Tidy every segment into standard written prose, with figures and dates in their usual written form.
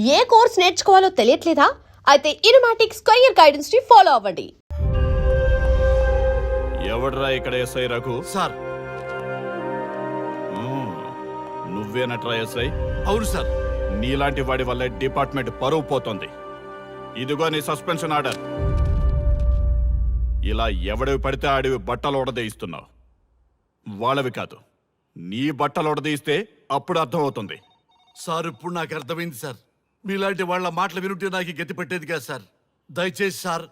ఏ course నేర్చుకోవాలో తెలియట్లేదా? అయితే ఇనుమాటిక్ square guidance ని follow అవ్వండి. ఎవడ్రా ఇక్కడ ఎస్ఐ రఘు? సార్. నువ్వేనట్రా ఎస్ఐ? అవును సార్. నీలాంటి వాడి వల్లే డిపార్ట్మెంట్ పరువు పోతుంది. ఇదిగో నీ సస్పెన్షన్ ఆర్డర్. ఇలా ఎవడివి పడితే ఆడివి బట్టలు ఉడదీయిస్తున్నావు. వాళ్ళవి కాదు, నీ బట్టలు ఉడదీయిస్తే అప్పుడు అర్థమవుతుంది. సార్ ఇప్పుడు నాకు అర్థమైంది సార్. మీలాంటి వాళ్ళ మాటలు వినుంటే నాకు గతి పెట్టేది కాదు సార్. దయచేసి సార్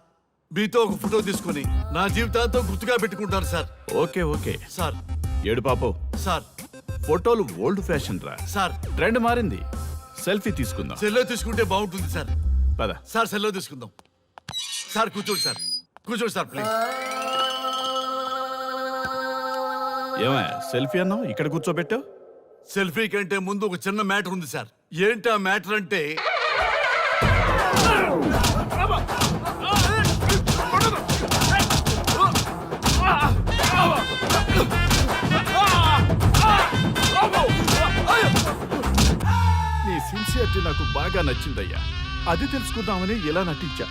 మీతో ఒక ఫోటో తీసుకుని నా జీవితాంతో గుర్తుగా పెట్టుకుంటాను సార్. Okay okay sir. ఏడు పాపం సార్. ఫోటోలు ఓల్డ్ ఫ్యాషన్ రా సార్. ట్రెండ్ మారింది. సెల్ఫీ తీసుకుందాం. సెల్లో తీసుకుంటే బాగుంటుంది సార్. పద సార్, సెల్లో తీసుకుందాం. సార్ కూర్చోండి సార్. కూర్చోండి సార్ ప్లీజ్. ఏమయ్య సెల్ఫీ అన్నావు, ఇక్కడ కూర్చోబెట్టావు? సెల్ఫీ కంటే ముందు ఒక చిన్న మ్యాటర్ ఉంది సార్. ఏంటి ఆ మ్యాటర్ అంటే, నీ సిన్సియరిటీ నాకు బాగా నచ్చిందయ్యా. అది తెలుసుకుందామని ఇలా నటించా.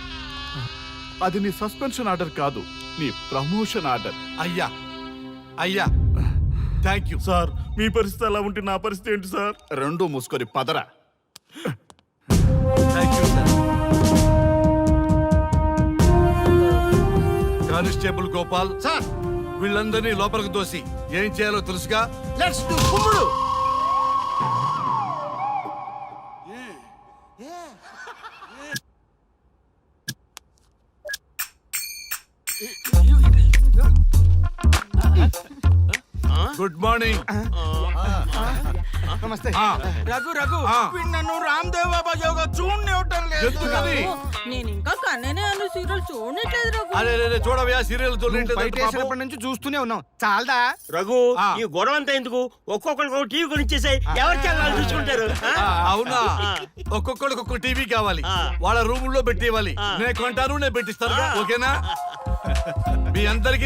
అది నీ సస్పెన్షన్ ఆర్డర్ కాదు, నీ ప్రమోషన్ ఆర్డర్. అయ్యా అయ్యా థ్యాంక్ యూ సార్. మీ పరిస్థితి అలా ఉంటే నా పరిస్థితి ఏంటి సార్? రెండు మూసుకొని పదరా. Thank you sir. Constable Gopal sir, వీళ్ళందరినీ లోపలికి దోసి ఏం చేయాలో తెలుసుగా. లెట్స్ డు కుమ్ముడు. Good morning. నమస్తే. రఘు రఘు నన్ను రామ్ దేవ్ బాబా యోగా చూడనివ్వటం లేదు. ఎందుకని? నేను ఇంకా కన్ననే అను సీరియల్ చూడట్లేదు రఘు. అరే చూడవయ్యా, సీరియల్ బయట నుంచి చూస్తూనే ఉన్నాం. చాలదా రఘు? ఈ గొడవ అంతా ఎందుకు? ఒక్కొక్కరికి ఒక టీవీ కొనిచ్చేసాయి, ఎవరి ఛానల్ చూసుకుంటారు. అవునా? ఒక్కొక్కడికి ఒక్కొక్క టీవీ కావాలి, వాళ్ళ రూముల్లో పెట్టి ఇవ్వాలి. నేను కొంటాను, నేను పెట్టిస్తాను. ఓకేనా? మీ అందరికీ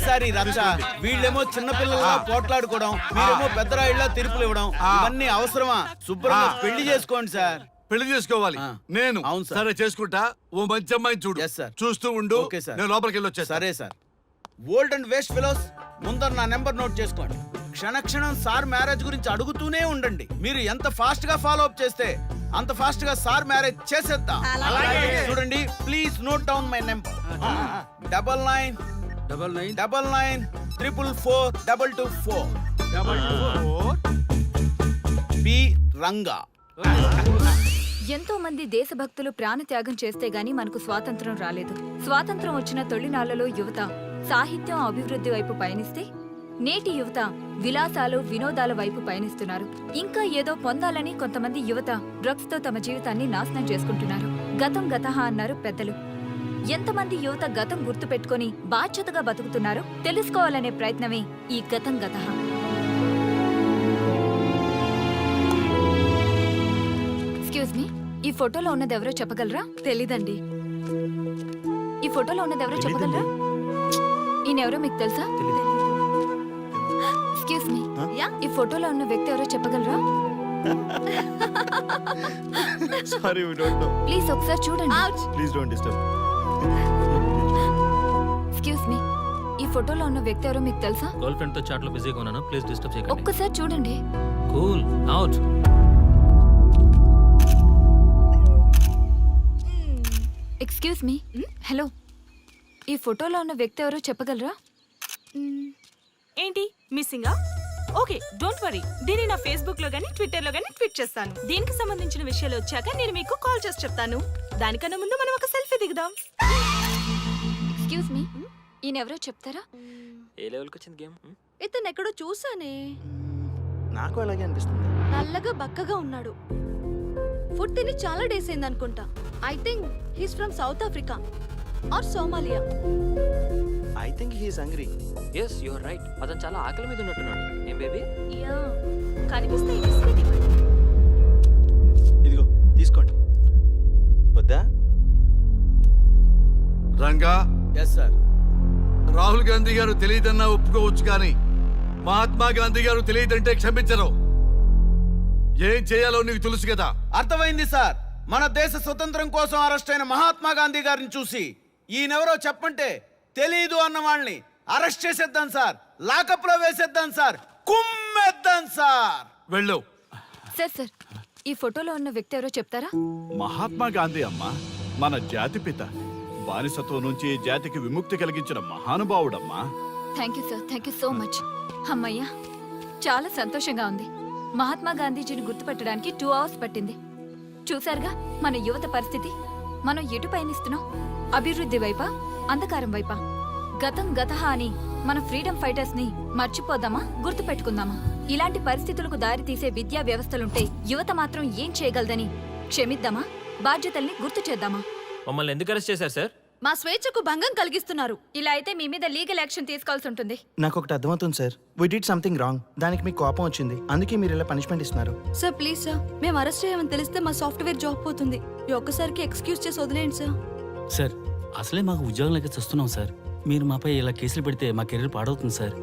సార్ ఈ రచ్చ. వీళ్ళేమో చిన్నపిల్లలా పోట్లాడుకోవడం, మీరేమో పెద్దరాయిళ్ళ తీర్పులు ఇవ్వడం, ఇవన్నీ అవసరమా? శుభ్రంగా పెళ్లి చేసుకోండి సార్. పెళ్లి చేసుకోవాలి నేను. అవును సార్. సరే చేసుకుంటా. ఓ మంచి అమ్మాయిని చూడు. Yes, sir. చూస్తూ ఉండు. Okay, sir. నేను లోపలికి వెళ్ళి వచ్చేస్తా. సరే sir. Old and waste fellows, ముందర నా నెంబర్ నోట్ చేసుకోండి. క్షణక్షణం సార్ మ్యారేజ్ గురించి అడుగుతూనే ఉండండి. మీరు ఎంత ఫాస్ట్ గా ఫాలో అప్ చేస్తే అంత ఫాస్ట్ గా సార్ మ్యారేజ్ చేసేద్దాం. చూడండి, please note down my number. 9999442224. B Ranga. ఎంతో మంది దేశభక్తులు ప్రాణత్యాగం చేస్తే గాని మనకు స్వాతంత్రం రాలేదు. స్వాతంత్రం వచ్చిన తొలినాళ్లలో యువత సాహిత్యం అభివృద్ధి వైపు పయనిస్తే నేటి యువత విలాసాలు వినోదాల వైపు పయనిస్తున్నారు. ఇంకా ఏదో పొందాలని కొంతమంది యువత డ్రగ్స్ తో తమ జీవితాన్ని నాశనం చేసుకుంటున్నారు. గతం గతహ అన్నారు పెద్దలు. ఎంతమంది యువత గతం గుర్తు పెట్టుకుని బాధ్యతగా బతుకుతున్నారో తెలుసుకోవాలనే ప్రయత్నమే ఈ గతం గతహ. ఎక్స్క్యూజ్ మీ, ఈ ఫోటోలో ఉన్నది ఎవరో చెప్పగలరా? తెలీదండి. ఈ ఫోటోలో ఉన్నది ఎవరో చెప్పగలరా? ఈయనెవరో మీకు తెలుసా? ఎక్స్క్యూజ్ మీ, ఈ ఫోటోలో ఉన్న వ్యక్తి ఎవరో చెప్పగలరా? Sorry, we don't know. Please ఒకసారి చూడండి. Please don't disturb. Excuse me, ఈ ఫోటోలో ఉన్న వ్యక్తి ఎవరో మీకు తెలుసా? గర్ల్ ఫ్రెండ్ తో చాట్ లో బిజీగా ఉన్నాను, ప్లీజ్ డిస్టర్బ్ చేయకండి. ఒక్కసారి చూడండి. Cool out. Excuse me, hello, ఈ ఫోటోలో ఉన్న వ్యక్తి ఎవరో చెప్పగలరా? ఏంటి మిస్సింగా? Okay, don't worry. దీన్ని నా ఫేస్బుక్ లో గానీ ట్విట్టర్ లో గానీ ట్వీట్ చేస్తాను. దీనికి సంబంధించిన విషయాలు వచ్చాక నేను మీకు కాల్ చేసి చెప్తాను. దానికన్నా ముందు మనం ఒక సెల్ఫీ దిగుదాం. ఎక్స్క్యూజ్ మీ, ఈయన ఎవరో చెప్తారా? ఏ లెవెల్ కి వచ్చింది గేమ్? ఇతను ఎక్కడో చూసానే. నాకు అలాగే అనిపిస్తుంది. నల్లగా బక్కగా ఉన్నాడు. ఫుడ్ తిని చాలా డేస్ అయింది అనుకుంటా. I think he's from South Africa or Somalia. I think he is hungry. yes you are right. అతను చాలా ఆకలి మీద ఉన్నట్టున్నాడు. ఏం బేబీ? యా, కనిపిస్తే ఈ బిస్కెట్ ఇవ్వండి. ఇదిగో తీసుకోండి. వద్దా? రంగా. Yes sir. రాహుల్ గాంధీ గారు తెలియదన్నా ఒప్పుకోవచ్చు, కానీ మహాత్మా గాంధీ గారు తెలియదంటే క్షమించరు. ఏం చేయాలో నీకు తెలుసు కదా. అర్థమైంది సార్. మన దేశ స్వతంత్రం కోసం అరెస్ట్ అయిన మహాత్మా గాంధీ గారిని చూసి ఈయనెవరో చెప్పంటే తెలీదు అన్న వాళ్ళని అరెస్ట్ చేసేద్దాం సార్, లాకప్ లో వేసేద్దాం సార్, కుమ్మేద్దాం సార్. వెళ్ళు. సార్ సార్ ఈ ఫోటోలో ఉన్న వ్యక్తి ఎవరో చెప్తారా? మహాత్మా గాంధీ అమ్మ మన జాతిపిత. బానిసత్వం నుంచి ఈ జాతికి విముక్తి కలిగించిన మహానుభావుడమ్మా. Thank you sir, thank you so much. అమ్మయ్యా, చాలా సంతోషంగా ఉంది. మహాత్మా గాంధీజీని గుర్తుపట్టడానికి 2 hours పట్టింది. చూసారుగా మన యువత పరిస్థితి. మనం ఎటు పయనిస్తున్నాం? అభివృద్ధి వైపా, అంధకారం వైపా? గతం గతహ అని మన ఫ్రీడమ్ ఫైటర్స్ ని మర్చిపోదామా, గుర్తుపెట్టుకుందామా? ఇలాంటి పరిస్థితులకు దారి తీసే విద్యా వ్యవస్థలుంటే యువత మాత్రం ఏం చేయగలదని క్షమిద్దామా, బాధ్యతల్ని గుర్తు చేద్దామా? మమ్మల్ని ఎందుకు అరెస్ట్ చేశారు సార్? మా స్వేచ్ఛకు భంగం కలిగిస్తున్నారు. ఇలా అయితే మీ మీద లీగల్ యాక్షన్ తీసుకోవాల్సి ఉంటుంది. నాకు ఒకటి అర్థమవుతుంది sir. We did something wrong. దానికి మీకు కోపం వచ్చింది, అందుకే మీరు ఇలా పనిష్మెంట్ ఇస్తున్నారు. సార్ ప్లీజ్ సార్, మేము అరెస్ట్ చేయమని తెలిస్తే మా సాఫ్ట్వేర్ జాబ్ పోతుంది. ఈ ఒక్కసారికి ఎక్స్క్యూజ్ చేసి వదిలేండి సార్. సార్ అసలే మాకు ఉద్యోగం లేక చూస్తున్నాం సార్. మీరు మాపై ఇలా కేసులు పెడితే మా కెరీర్ పాడవుతుంది sir.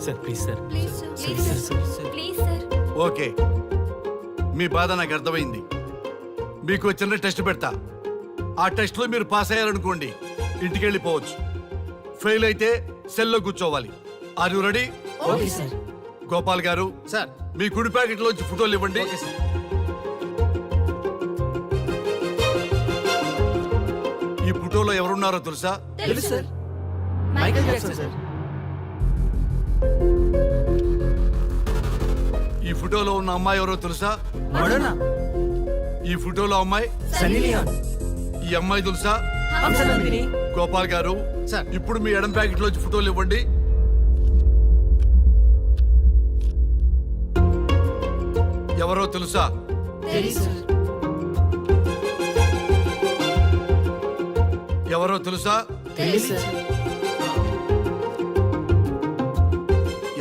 Sir please sir. Please sir, please sir, please sir. Okay, మీ బాధ నాకు అర్థమైంది. మీకు చిన్న టెస్ట్ పెడతా. ఆ టెస్ట్ లో మీరు పాస్ అయ్యారనుకోండి, ఇంటికి వెళ్ళిపోవచ్చు. ఫెయిల్ అయితే సెల్లో కూర్చోవాలి. Are you ready? Okay sir. Gopal garu sir మీ కుడి ప్యాకెట్ లోంచి ఫోటోలు ఇవ్వండి. ఈ ఫోటోలో ఎవరున్నారో తెలుసా? తెలుసు సార్. Michael Jackson sir. ఈ ఫోటోలో ఉన్న అమ్మాయి ఎవరో తెలుసా? మడోనా. ఈ ఫోటోలో అమ్మాయి సన్నీ లియోన్. ఈ అమ్మాయి తెలుసా? హంసనందిని. గోపాల్ గారు ఇప్పుడు మీ ఎడం ప్యాకెట్ లోంచి ఫోటోలు ఇవ్వండి. ఎవరో తెలుసా? ఎవరో తెలుసా?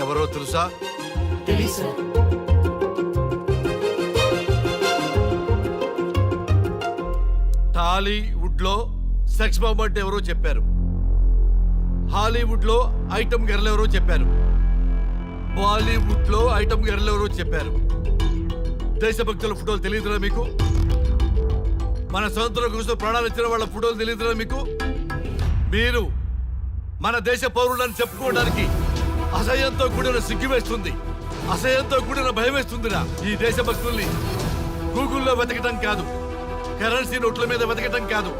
ఎవరో తెలుసా? టాలీవుడ్ లో సెక్స్ బాంబ్ అంటే ఎవరో చెప్పారు. హాలీవుడ్ లో ఐటమ్ గర్ల్ ఎవరో చెప్పారు. బాలీవుడ్ లో ఐటమ్ గర్ల్ ఎవరో చెప్పారు. దేశభక్తుల ఫోటోలు తెలియదురా మీకు? మన స్వతంత్రం కోసం ప్రాణాలు ఇచ్చిన వాళ్ళ ఫోటోలు తెలియదురా మీకు? మీరు మన దేశ పౌరులని చెప్పుకోవడానికి అసహ్యంతో కూడిన సిగ్గు వేస్తుంది, అసహ్యంతో కూడిన భయం వేస్తుందిరా. ఈ దేశభక్తుల్ని గూగుల్లో వెతకటం కాదు, కరెన్సీ నోట్ల మీద వెతకటం కాదు,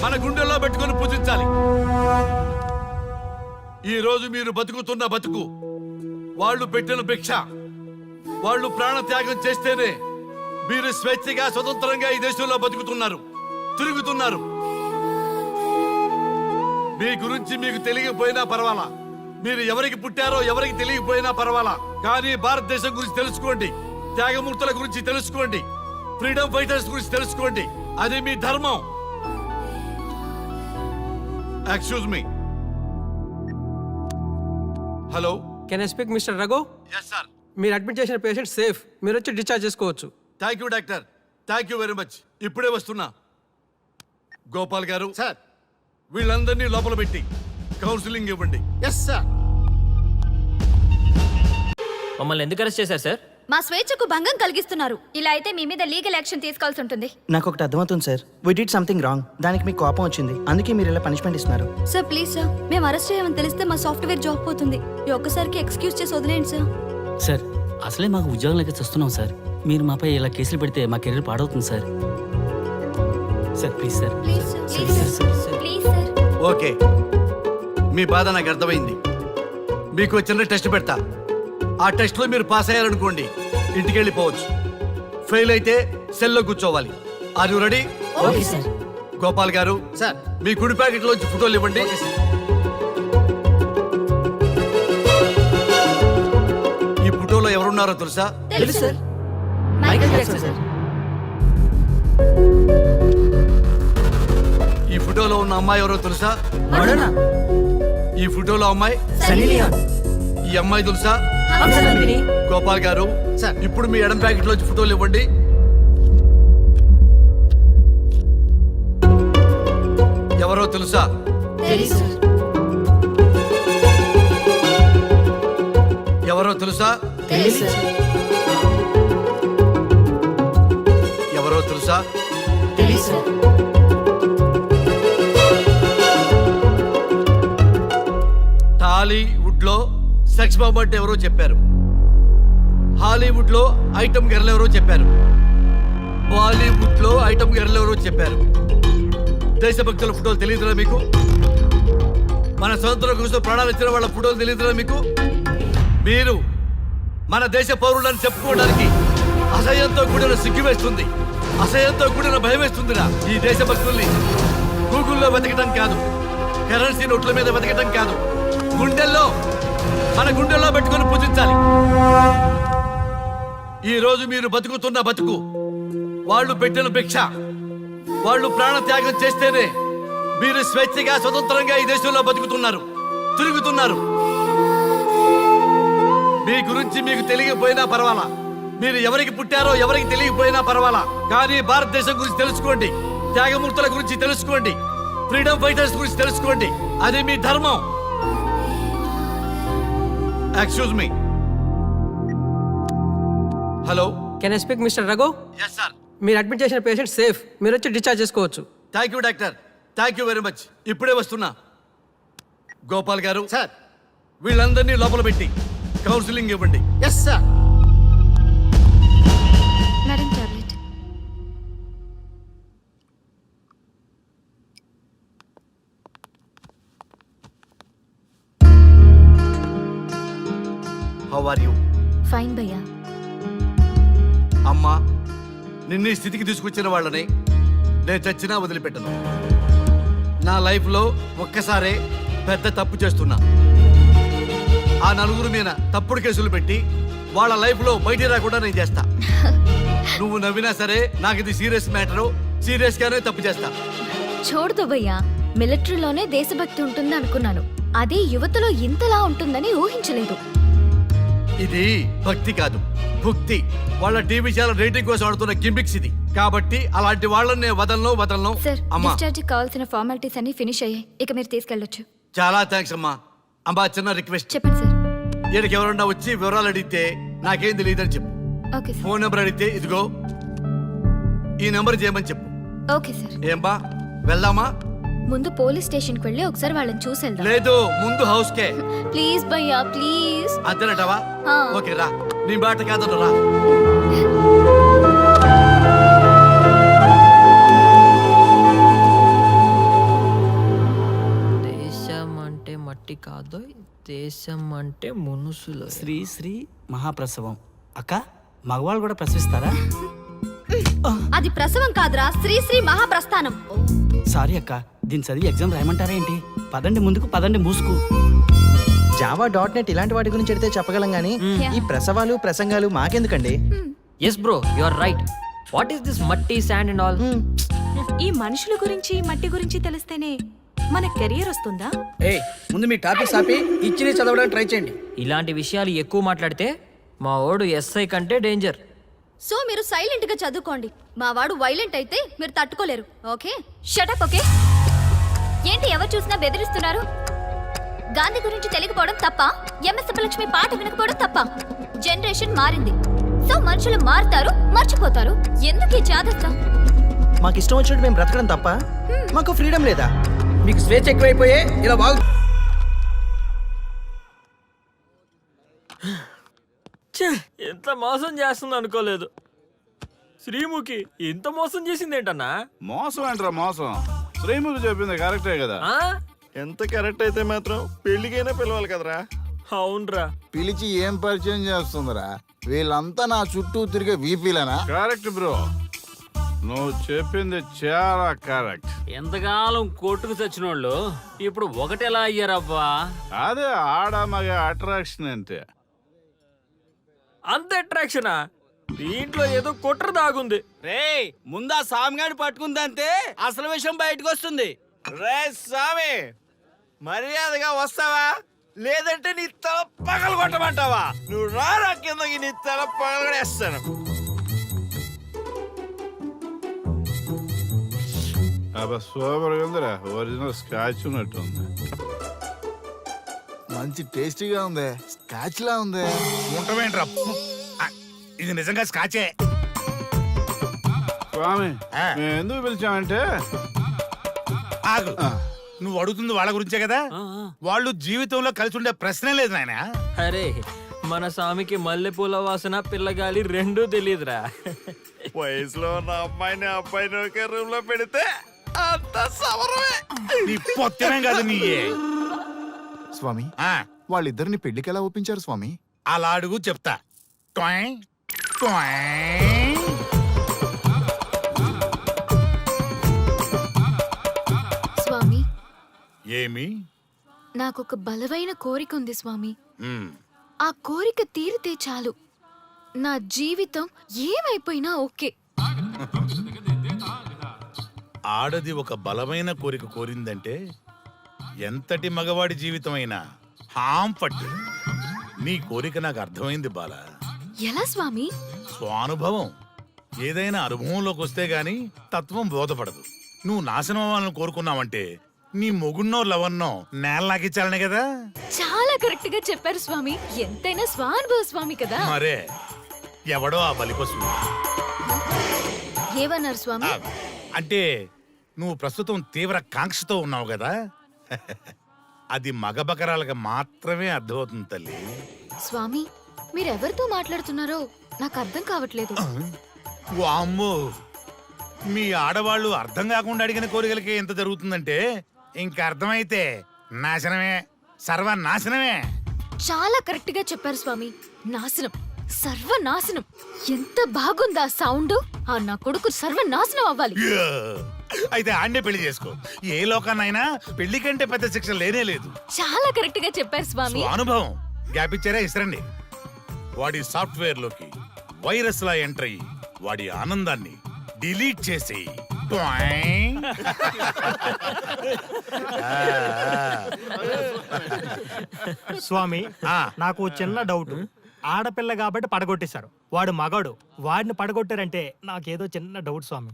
మన గుండెల్లో పెట్టుకొని పూజించాలి. ఈ రోజు మీరు బతుకుతున్న బతుకు వాళ్ళు పెట్టిన భిక్ష. వాళ్ళు ప్రాణ త్యాగం చేస్తేనే మీరు స్వేచ్ఛగా స్వతంత్రంగా ఈ దేశంలో బతుకుతున్నారు, తిరుగుతున్నారు. మీ గురించి మీకు తెలియకపోయినా పర్వాలా, మీరు ఎవరికి పుట్టారో ఎవరికి తెలియకపోయినా పర్వాలా, కానీ భారతదేశం గురించి తెలుసుకోండి, త్యాగమూర్తుల గురించి తెలుసుకోండి, ఫ్రీడమ్ ఫైటర్స్ గురించి తెలుసుకోండి. అది మీ ధర్మం. Excuse me. Hello, can I speak mister Raghu? Yes sir. మీరు అడ్మిట్ చేసిన పేషెంట్ సేఫ్, మీరు వచ్చి డిశ్చార్జ్ చేసుకోవచ్చు. Thank you doctor, thank you very much. ఇప్పుడే వస్తున్నా. గోపాల్ గారు సార్. వీళ్ళందరినీ లోపల పెట్టి కౌన్సిలింగ్ ఇవ్వండి. Yes sir. మమ్మల్ని ఎందుకు అరెస్ట్ చేశారు సార్? మా స్వేచ్ఛకు భంగం కలిగిస్తున్నారు. ఇలా అయితే మీ మీద లీగల్ యాక్షన్ తీసుకోవాల్సి ఉంటుంది. నాకు ఒకటి అర్థమవుతుంది sir. We did something wrong. దానికి మీకు కోపం వచ్చింది, అందుకే మీరు ఇలా పనిష్మెంట్ ఇస్తున్నారు. సార్ ప్లీజ్ సార్, మేము అరెస్ట్ చేయమని తెలిస్తే మా సాఫ్ట్వేర్ జాబ్ పోతుంది. ఈ ఒక్కసారికి ఎక్స్క్యూజ్ చేసి వదిలేండి సార్. సార్ అసలే మాకు ఉద్యోగం లేక చూస్తున్నాం సార్. మీరు మాపై ఇలా కేసులు పెడితే మా కెరీర్ పాడవుతుంది sir. Sir please sir. Please sir, please sir, please sir. Okay, మీ బాధ నాకు అర్థమైంది. మీకు చిన్న టెస్ట్ పెడతా. ఆ టెస్ట్ లో మీరు పాస్ అయ్యారనుకోండి, ఇంటికి వెళ్ళిపోవచ్చు. ఫెయిల్ అయితే సెల్లో కూర్చోవాలి. Are you ready? Okay sir. Gopal garu sir మీ కుడి ప్యాకెట్ లోంచి ఫోటోలు ఇవ్వండి. ఈ ఫోటోలో ఎవరున్నారో తెలుసా? తెలుసు సార్. Michael Jackson sir. ఈ ఫోటోలో ఉన్న అమ్మాయి ఎవరో తెలుసా? మడోనా. ఈ ఫోటోలో అమ్మాయి సన్నీ లియోన్. ఈ అమ్మాయి తెలుసా? హంసనందిని. గోపాల్ గారు ఇప్పుడు మీ ఎడం ప్యాకెట్ లోంచి ఫోటోలు ఇవ్వండి. ఎవరో తెలుసా? ఎవరో తెలుసా? బాబు అంటే ఎవరో చెప్పారు. హాలీవుడ్ లో ఐటమ్ గర్ల్ ఎవరో చెప్పారు. బాలీవుడ్ లో ఐటమ్ గర్ల్ ఎవరో చెప్పారు. దేశభక్తుల ఫోటోలు తెలియదురా మీకు? మన స్వతంత్రం కోసం ప్రాణాలు ఇచ్చిన వాళ్ళ ఫోటోలు తెలియదురా మీకు? మీరు మన దేశ పౌరులని చెప్పుకోవడానికి అసహ్యంతో కూడిన సిగ్గు వేస్తుంది, అసహ్యంతో కూడిన భయం వేస్తుందిరా. ఈ దేశభక్తుల్ని గూగుల్లో వెతకడం కాదు, కరెన్సీ నోట్ల మీద వెతకడం కాదు, మన గుండెల్లో పెట్టుకొని పూజించాలి. ఈ రోజు మీరు బతుకుతున్న బతుకు వాళ్ళు పెట్టిన భిక్ష. వాళ్ళు ప్రాణ త్యాగం చేస్తేనే మీరు స్వేచ్ఛగా స్వతంత్రంగా ఈ దేశంలో బతుకుతున్నారు, తిరుగుతున్నారు. మీ గురించి మీకు తెలియకపోయినా పర్వాలా, మీరు ఎవరికి పుట్టారో ఎవరికి తెలియకపోయినా పర్వాలా, కానీ భారతదేశం గురించి తెలుసుకోండి, త్యాగమూర్తుల గురించి తెలుసుకోండి, ఫ్రీడమ్ ఫైటర్స్ గురించి తెలుసుకోండి. అది మీ ధర్మం. Excuse me. Hello, can I speak mister Raghu? Yes sir. మీరు అడ్మిట్ చేసిన పేషెంట్ సేఫ్, మీరు వచ్చి డిశ్చార్జ్ చేసుకోవచ్చు. Thank you doctor, thank you very much. ఇప్పుడే వస్తున్నా. గోపాల్ గారు సార్. వీళ్ళందరినీ లోపల పెట్టి కౌన్సిలింగ్ ఇవ్వండి. Yes sir. Madam tablet. How are you? Fine భయ్యా. అమ్మా, నిన్న ఈ స్థితికి తీసుకొచ్చిన వాళ్ళని నేను చచ్చినా వదిలిపెట్టను. నా లైఫ్లో ఒక్కసారే పెద్ద తప్పు చేస్తున్నా. ఆ నలుగురు మీద తప్పుడు కేసులు పెట్టి వాళ్ళ లైఫ్లో బయట రాకుండా నేను చేస్తా. నువ్వు నవ్వినా సరే నాకు ఇది సీరియస్ మ్యాటరు, సీరియస్ గానే తప్పు చేస్తా. చూడదు భయ్యా, మిలిటరీలోనే దేశభక్తి ఉంటుంది అనుకున్నాను, అదే యువతలో ఇంతలా ఉంటుందని ఊహించలేదు. ఇది భక్తి కాదు, భుక్తి. వాళ్ళ టీవీ ఛానల్ రేటింగ్ కోసం ఆడుతున్న గిమిక్స్ ఇది. కాబట్టి అలాంటి వాళ్ళని నేను వదలను. సార్, అమ్మా, డిశ్చార్జ్ కావాల్సిన ఫార్మాలిటీస్ అన్ని ఫినిష్ అయ్యాయి, ఇక మీరు తీసుకెళ్ళొచ్చు. చాలా థ్యాంక్స్ అమ్మా. అమ్మా, చిన్న రిక్వెస్ట్. చెప్పండి సార్. ఈయనకి ఎవరన్నా వచ్చి వివరాలు అడిగితే నాకేం తెలియదని చెప్పు. Okay sir. ఫోన్ నెంబర్ అడిగితే ఇదిగో ఈ నెంబర్ చేయమని చెప్పు. Okay sir. ఏం బా, వెళ్దామా? ముందు పోలీస్ స్టేషన్ కి వెళ్ళి ఒకసారి వాళ్ళని చూసి వెళ్దాం. లేదు, ముందు హౌస్ కే. ప్లీజ్ భయ్యా, ప్లీజ్. అంతేనటవా? ఆ. ఓకే రా, నీ బాట కాదను రా. దేశం అంటే మట్టి కాదు, దేశం అంటే మనుషులు. శ్రీ శ్రీ మహాప్రసవం. అక్క, మగవాళ్ళు కూడా ప్రసవిస్తారా? అది ప్రసవం కాదురా, శ్రీ మహాప్రస్థానం. సారీ అక్క, దీన్ని చదివి ఎగ్జామ్ రాయమంటారా ఏంటి? పదండి ముందుకు, పదండి మూసుకు. java.net ఇలాంటి వాటి గురించి అడిగితే చెప్పగలం గానీ ఈ ప్రసవాలు ప్రసంగాలు మాకెందుకండి? Yes bro, you are right. What is this మట్టి, శాండ్ అండ్ ఆల్? ఈ మనుషుల గురించి మట్టి గురించి తెలిస్తేనే మన కెరియర్ వస్తుందా? ముందు మీ టాపిక్స్ ఆపి ఇచ్చి చదవడానికి ట్రై చేయండి. ఇలాంటి విషయాలు ఎక్కువ మాట్లాడితే మా ఓడు ఎస్ఐ కంటే డేంజర్. సో మీరు సైలెంట్ గా చదువుకోండి. మా వాడు వైలెంట్ అయితే మీరు తట్టుకోలేరు. Okay, shut up. ఓకే, ఏంటి ఎవరు చూసినా బెదిరిస్తున్నారు? గాంధీ గురించి తెలియకపోవడం తప్ప, ఎంఎస్ సుబ్బలక్ష్మి పాట వినకపోవడం తప్ప? జనరేషన్ మారింది, సో మనుషులు మారుతారు, మర్చిపోతారు. ఎందుకు ఈ చాదస్తం? మాకు ఇష్టం వచ్చినట్టు మేము బ్రతకడం తప్ప మాకు ఫ్రీడమ్ లేదా? మీకు స్వేచ్ఛ ఎక్కువైపోయే ఇలా బాగు. ఎంత మోసం చేస్తుంది అనుకోలేదు. శ్రీముఖి ఇంత మోసం చేసింది ఏంటన్నా? మోసం ఏంట్రా మోసం? శ్రీముఖి చెప్పింది కరెక్టే కదా. ఎంత కరెక్ట్ అయితే మాత్రం పెళ్లికైనా పిలవాలి కదరా. అవునరా. పిలిచి ఏం పరిచయం చేస్తుందిరా? వీళ్ళంతా నా చుట్టూ తిరిగే వీపీలనా? కరెక్ట్ బ్రో, నువ్వు చెప్పింది చాలా కరెక్ట్. ఎంతకాలం కొట్టుకు చచ్చినోళ్ళు ఇప్పుడు ఒకటెలా అయ్యారబ్బా? అదే ఆడ మగ అట్రాక్షన్ అంటే. అంత అట్రాక్షనా? దీంట్లో ఏదో కుట్ర దాగుంది. రే, ముందా సామిగాని పట్టుకుందంటే అసలు విషయం బయటకు వస్తుంది. రే స్వామి, మర్యాదగా వస్తావా లేదంటే నీ తల పగలు కొట్టమంటావా? నువ్వు రారా కిందకి, నీ తల పగలగడేస్తాను. అబ్బా సూపర్ ఉందిరా, ఒరిజినల్ స్కాచ్ ఉన్నట్టుంది. మంచి టేస్టీగా ఉంది, స్కాచ్ లా ఉంది. ఉంటామేంట్రా, ఇది నిజంగా స్కాచే. స్వామి, మేము ఎందుకు పిలిచామంటే ఆగు, నువ్వు అడుగుతుంది వాళ్ళ గురించే కదా. వాళ్ళు జీవితంలో కలిసి ఉండే ప్రశ్నే లేదు నాయన. అరే మన స్వామికి మల్లెపూల వాసన పిల్లగాలి రెండూ తెలియదురా. వయసులో ఉన్న అమ్మాయిని అబ్బాయిని ఒకే రూమ్ లో పెడితే అంత సవరమే. నీ పొత్తమే కాదు నీ స్వామి వాళ్ళిద్దరిని పెళ్లికి ఎలా ఒప్పించారు స్వామి? అలా అడుగు చెప్తా. ట్వాయ్, ట్వాయ్. స్వామి, ఏమి? నాకొక బలమైన కోరిక ఉంది స్వామి. మ్, ఆ కోరిక తీరితే చాలు, నా జీవితం ఏమైపోయినా ఓకే. ఆడది ఒక బలమైన కోరిక కోరిందంటే ఎంతటి మగవాడి జీవితమైనా హాం పట్టు. నీ కోరిక నాకు అర్థమైంది బాల. ఎలా స్వామి? స్వానుభవం. ఏదైనా అనుభవంలోకి వస్తే గాని తత్వం బోధపడదు. నువ్వు నాశనం అవ్వాలని కోరుకున్నావంటే నీ మొగున్నో లవన్నో నేల నాకిచ్చాలనే కదా. చాలా కరెక్ట్ గా చెప్పారు స్వామి. ఎంతైనా స్వానుభవ స్వామి కదా. మరే ఎవడో ఆ బలిపశు. ఏమన్నారు స్వామి? అంటే నువ్వు ప్రస్తుతం తీవ్ర కాంక్షతో ఉన్నావు కదా. అది మగ బకరాలకు మాత్రమే అర్థమవుతుంది తల్లి. స్వామి, మీరెవరితో మాట్లాడుతున్నారో నాకు అర్థం కావట్లేదు. వామ్మో, మీ ఆడవాళ్ళు అర్థం కాకుండా అడిగిన కోరికలకి ఎంత జరుగుతుందంటే ఇంక అర్థమైతే నాశనమే, సర్వనాశనమే. చాలా కరెక్ట్ గా చెప్పారు స్వామి. నాశనం, సర్వనాశనం. ఎంత బాగుందా సౌండ్! ఆ నా కొడుకు సర్వనాశనం అవ్వాలి. యా! అయితే ఆండే పెళ్లి చేసుకో. ఏ లోకాన్నైనా పెళ్లి కంటే పెద్ద శిక్ష లేనే లేదు. చాలా కరెక్ట్ గా చెప్పారు స్వామి. అనుభవం. గ్యాప్ ఇచ్చారా? ఇస్తారండి. వాడి సాఫ్ట్వేర్ లోకి వైరస్ లా ఎంటర్ అయ్యి వాడి ఆనందాన్ని డిలీట్ చేసి స్వామి, నాకు చిన్న డౌట్. ఆడపిల్ల కాబట్టి పడగొట్టేశారు, వాడు మగాడు, వాడిని పడగొట్టారంటే నాకేదో చిన్న డౌట్ స్వామి.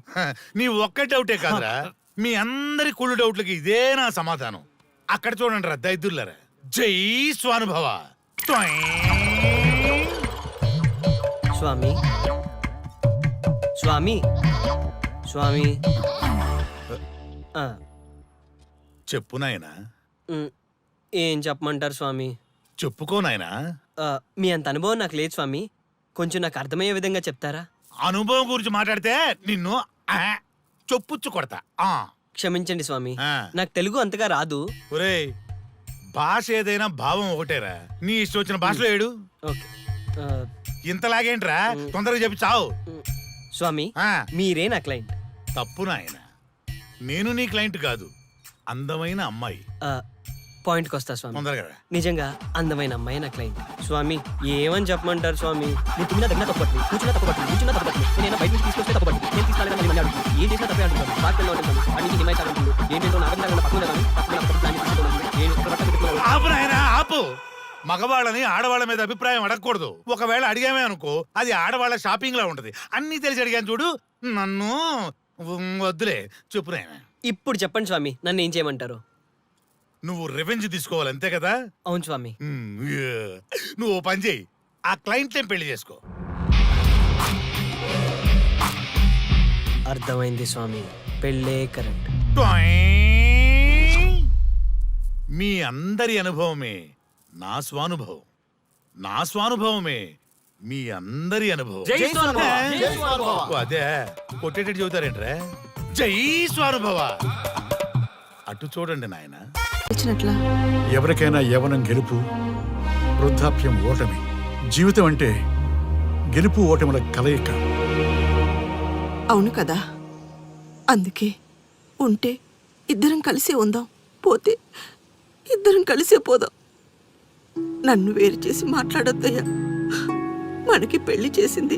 నీ ఒక్క డౌటే కాదురా, మీ అందరి కుళ్ళు డౌట్లకి ఇదే నా సమాధానం. అక్కడ చూడండి రా దైదుర్లరా. జై స్వానుభవ. స్వామి స్వామి స్వామి చెప్పు నాయనా. ఏం చెప్పమంటారు స్వామి? చెప్పుకో నాయనా. మీ అంత అనుభవం నాకు లేదు స్వామి, కొంచెం నాకు అర్థమయ్యే విధంగా చెప్తారా? అనుభవం గురించి మాట్లాడితే నిన్ను చొప్పుచ్చు కొడతా. క్షమించండి స్వామి, నాకు తెలుగు అంతగా రాదు. ఒరేయ్, భాష ఏదైనా భావం ఒకటేరా. నీ ఇష్టం వచ్చిన భాషలో ఏడు. ఇంతలాగేంట్రా, తొందరగా చెప్పి చావు. స్వామి, మీరే నా క్లయింట్. తప్పు నాయన, నేను నీ క్లయింట్ కాదు, అందమైన అమ్మాయి. పాయింట్కి వస్తా స్వామి. తొందరగా. నిజంగా అందమైన అమ్మాయి నా క్లయింట్. స్వామి, ఏమని చెప్పమంటారు స్వామి? నేను తిన్నా దగ్గర తప్పట్టు, కూర్చున్నా తప్పట్టు, కూర్చున్నా తప్పట్టు, నేను బయట నుంచి తీసుకొస్తే తప్పట్టు, నేను తీసుకెళ్ళాలని మళ్ళీ అడుగుతాను. ఏం చేసినా తప్పే అడుగుతాను. బాగా ఉంటుంది, అన్ని హిమాయి చాలంటుంది. ఏంటంటే నాగంగా పక్కన ఆపు నాయనా, ఆపు. మగవాళ్ళని ఆడవాళ్ళ మీద అభిప్రాయం అడగకూడదు. ఒకవేళ అడిగామే అనుకో, అది ఆడవాళ్ళ షాపింగ్ లా ఉంటది. అన్ని తెలిసి అడిగాను చూడు, నన్ను వద్దులే. చెప్పు నాయనా. ఇప్పుడు చెప్పండి స్వామి, నన్ను ఏం చేయమంటారు? నువ్వు రివెంజ్ తీసుకోవాలి, అంతే కదా? అవును స్వామి. నువ్వు ఓ పని చేయి, ఆ క్లయింట్ పెళ్లి చేసుకో. అర్థమైంది స్వామి, పెళ్ళే కరెక్ట్. మీ అందరి అనుభవమే నా స్వానుభవం, నా స్వానుభవమే మీ అందరి అనుభవం. అదే కొట్టేటట్టు చెబుతారేంట్రా? జై స్వానుభవ. అటు చూడండి నాయన. ఎవరికైనా యవ్వనం గెలుపు, వృద్ధాప్యం ఓటమి. జీవితం అంటే గెలుపు ఓటముల కలయిక. అవును కదా, అందుకే ఉంటే ఇద్దరం కలిసే ఉందాం, పోతే ఇద్దరం కలిసే పోదాం. నన్ను వేరు చేసి మాట్లాడొద్దయ్యా. మనకి పెళ్లి చేసింది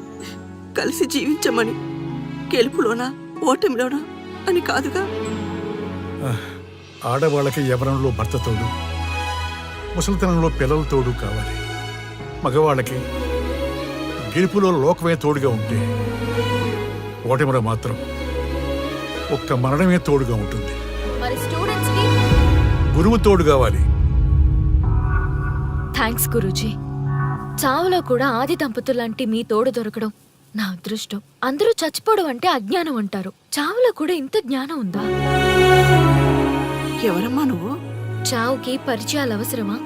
కలిసి జీవించమని, గెలుపులోనా ఓటమిలోనా అని కాదుగా. ఆడవాళ్ళకి యవ్వనంలో భర్త తోడు, ముసలితనంలో పిల్లల తోడు కావాలి. మగవాళ్ళకి గెలుపులో లోకమే తోడుగా ఉంటే, ఓటమిలో మాత్రం ఒక్క మరణమే తోడుగా ఉంటుంది. మరి స్టూడెంట్స్ కి గురువు తోడు కావాలి. థ్యాంక్స్ గురూజీ. చావులో కూడా ఆది దంపతులంటే మీ తోడు దొరకడం నా అదృష్టం. అందరూ చచ్చిపోవడం అంటే అజ్ఞానం అంటారు, చావులో కూడా ఇంత జ్ఞానం ఉందా? ఎవరమ్మా నువ్వు? చావుకి పరిచయాలు అవసరమా?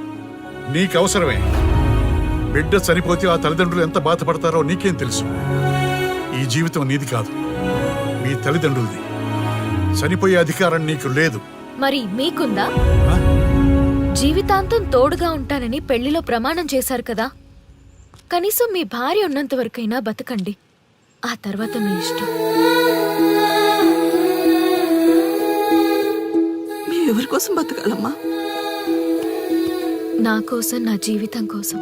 నీకవసరమే. బిడ్డ చనిపోతే ఆ తల్లిదండ్రులు ఎంత బాధపడతారో నీకేం తెలుసు? ఈ జీవితం నీది కాదు, మీ తల్లిదండ్రులది. చనిపోయే అధికారం నీకు లేదు. మరి మీకుందా? జీవితాంతం తోడుగా ఉంటానని పెళ్లిలో ప్రమాణం చేశారు కదా, కనీసం మీ భార్య ఉన్నంత వరకైనా బతకండి. ఆ తర్వాత మీ ఇష్టం. ఎవరి కోసం బతకాలమ్మా? నా కోసం, నా జీవితం కోసం.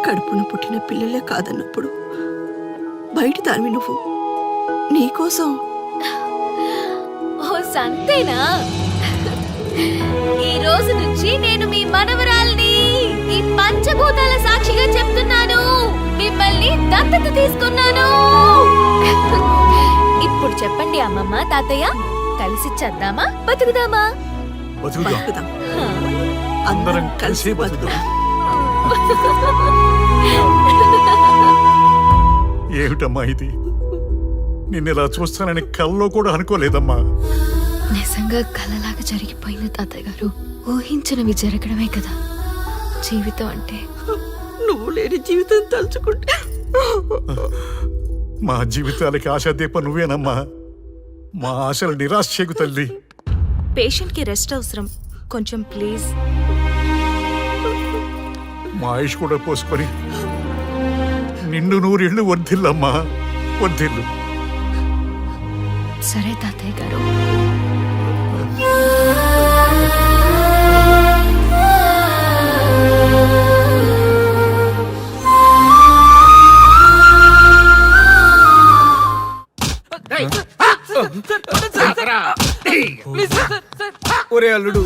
కడుపున పుట్టిన పిల్లలే కాదన్నప్పుడు బయట దానివి నువ్వు నీకోసం. ఓ సంతేనా? ఈ రోజు నుంచి నేను మీ మనవరాల్ని. ఈ పంచభూతాల సాక్షిగా చెప్తున్నాను, మిమ్మల్ని దత్తత తీసుకున్నాను. ఇప్పుడు చెప్పండి అమ్మమ్మ, తాతయ్య, కలిసి చేద్దామా, బతుకుదామా? బతుకుదాం. అందరం కలిసి బతుకుదాం. ఏమిటమ్మా ఇది? నిన్నెలా చూస్తానని కల్లో కూడా అనుకోలేదమ్మా. నిజంగా కలలాగా జరిగిపోయింది తాతయ్య గారు. ఊహించినవి జరగడమే కదా జీవితం అంటే. నువ్వు లేని జీవితం తలుచుకుంటే మా జీవితాలకి ఆశాదీప నువ్వేనమ్మా. మా ఆశలు నిరాశ చేయకు తల్లి. పేషెంట్ కి రెస్ట్ అవసరం, కొంచెం ప్లీజ్. మా ఆయుష్ కూడా పోసుకొని నిండు నూరేళ్లు వర్ధిల్లమ్మా, వర్ధిల్లు. సరే తాతయ్య గారు. ఒరే అల్లుడు,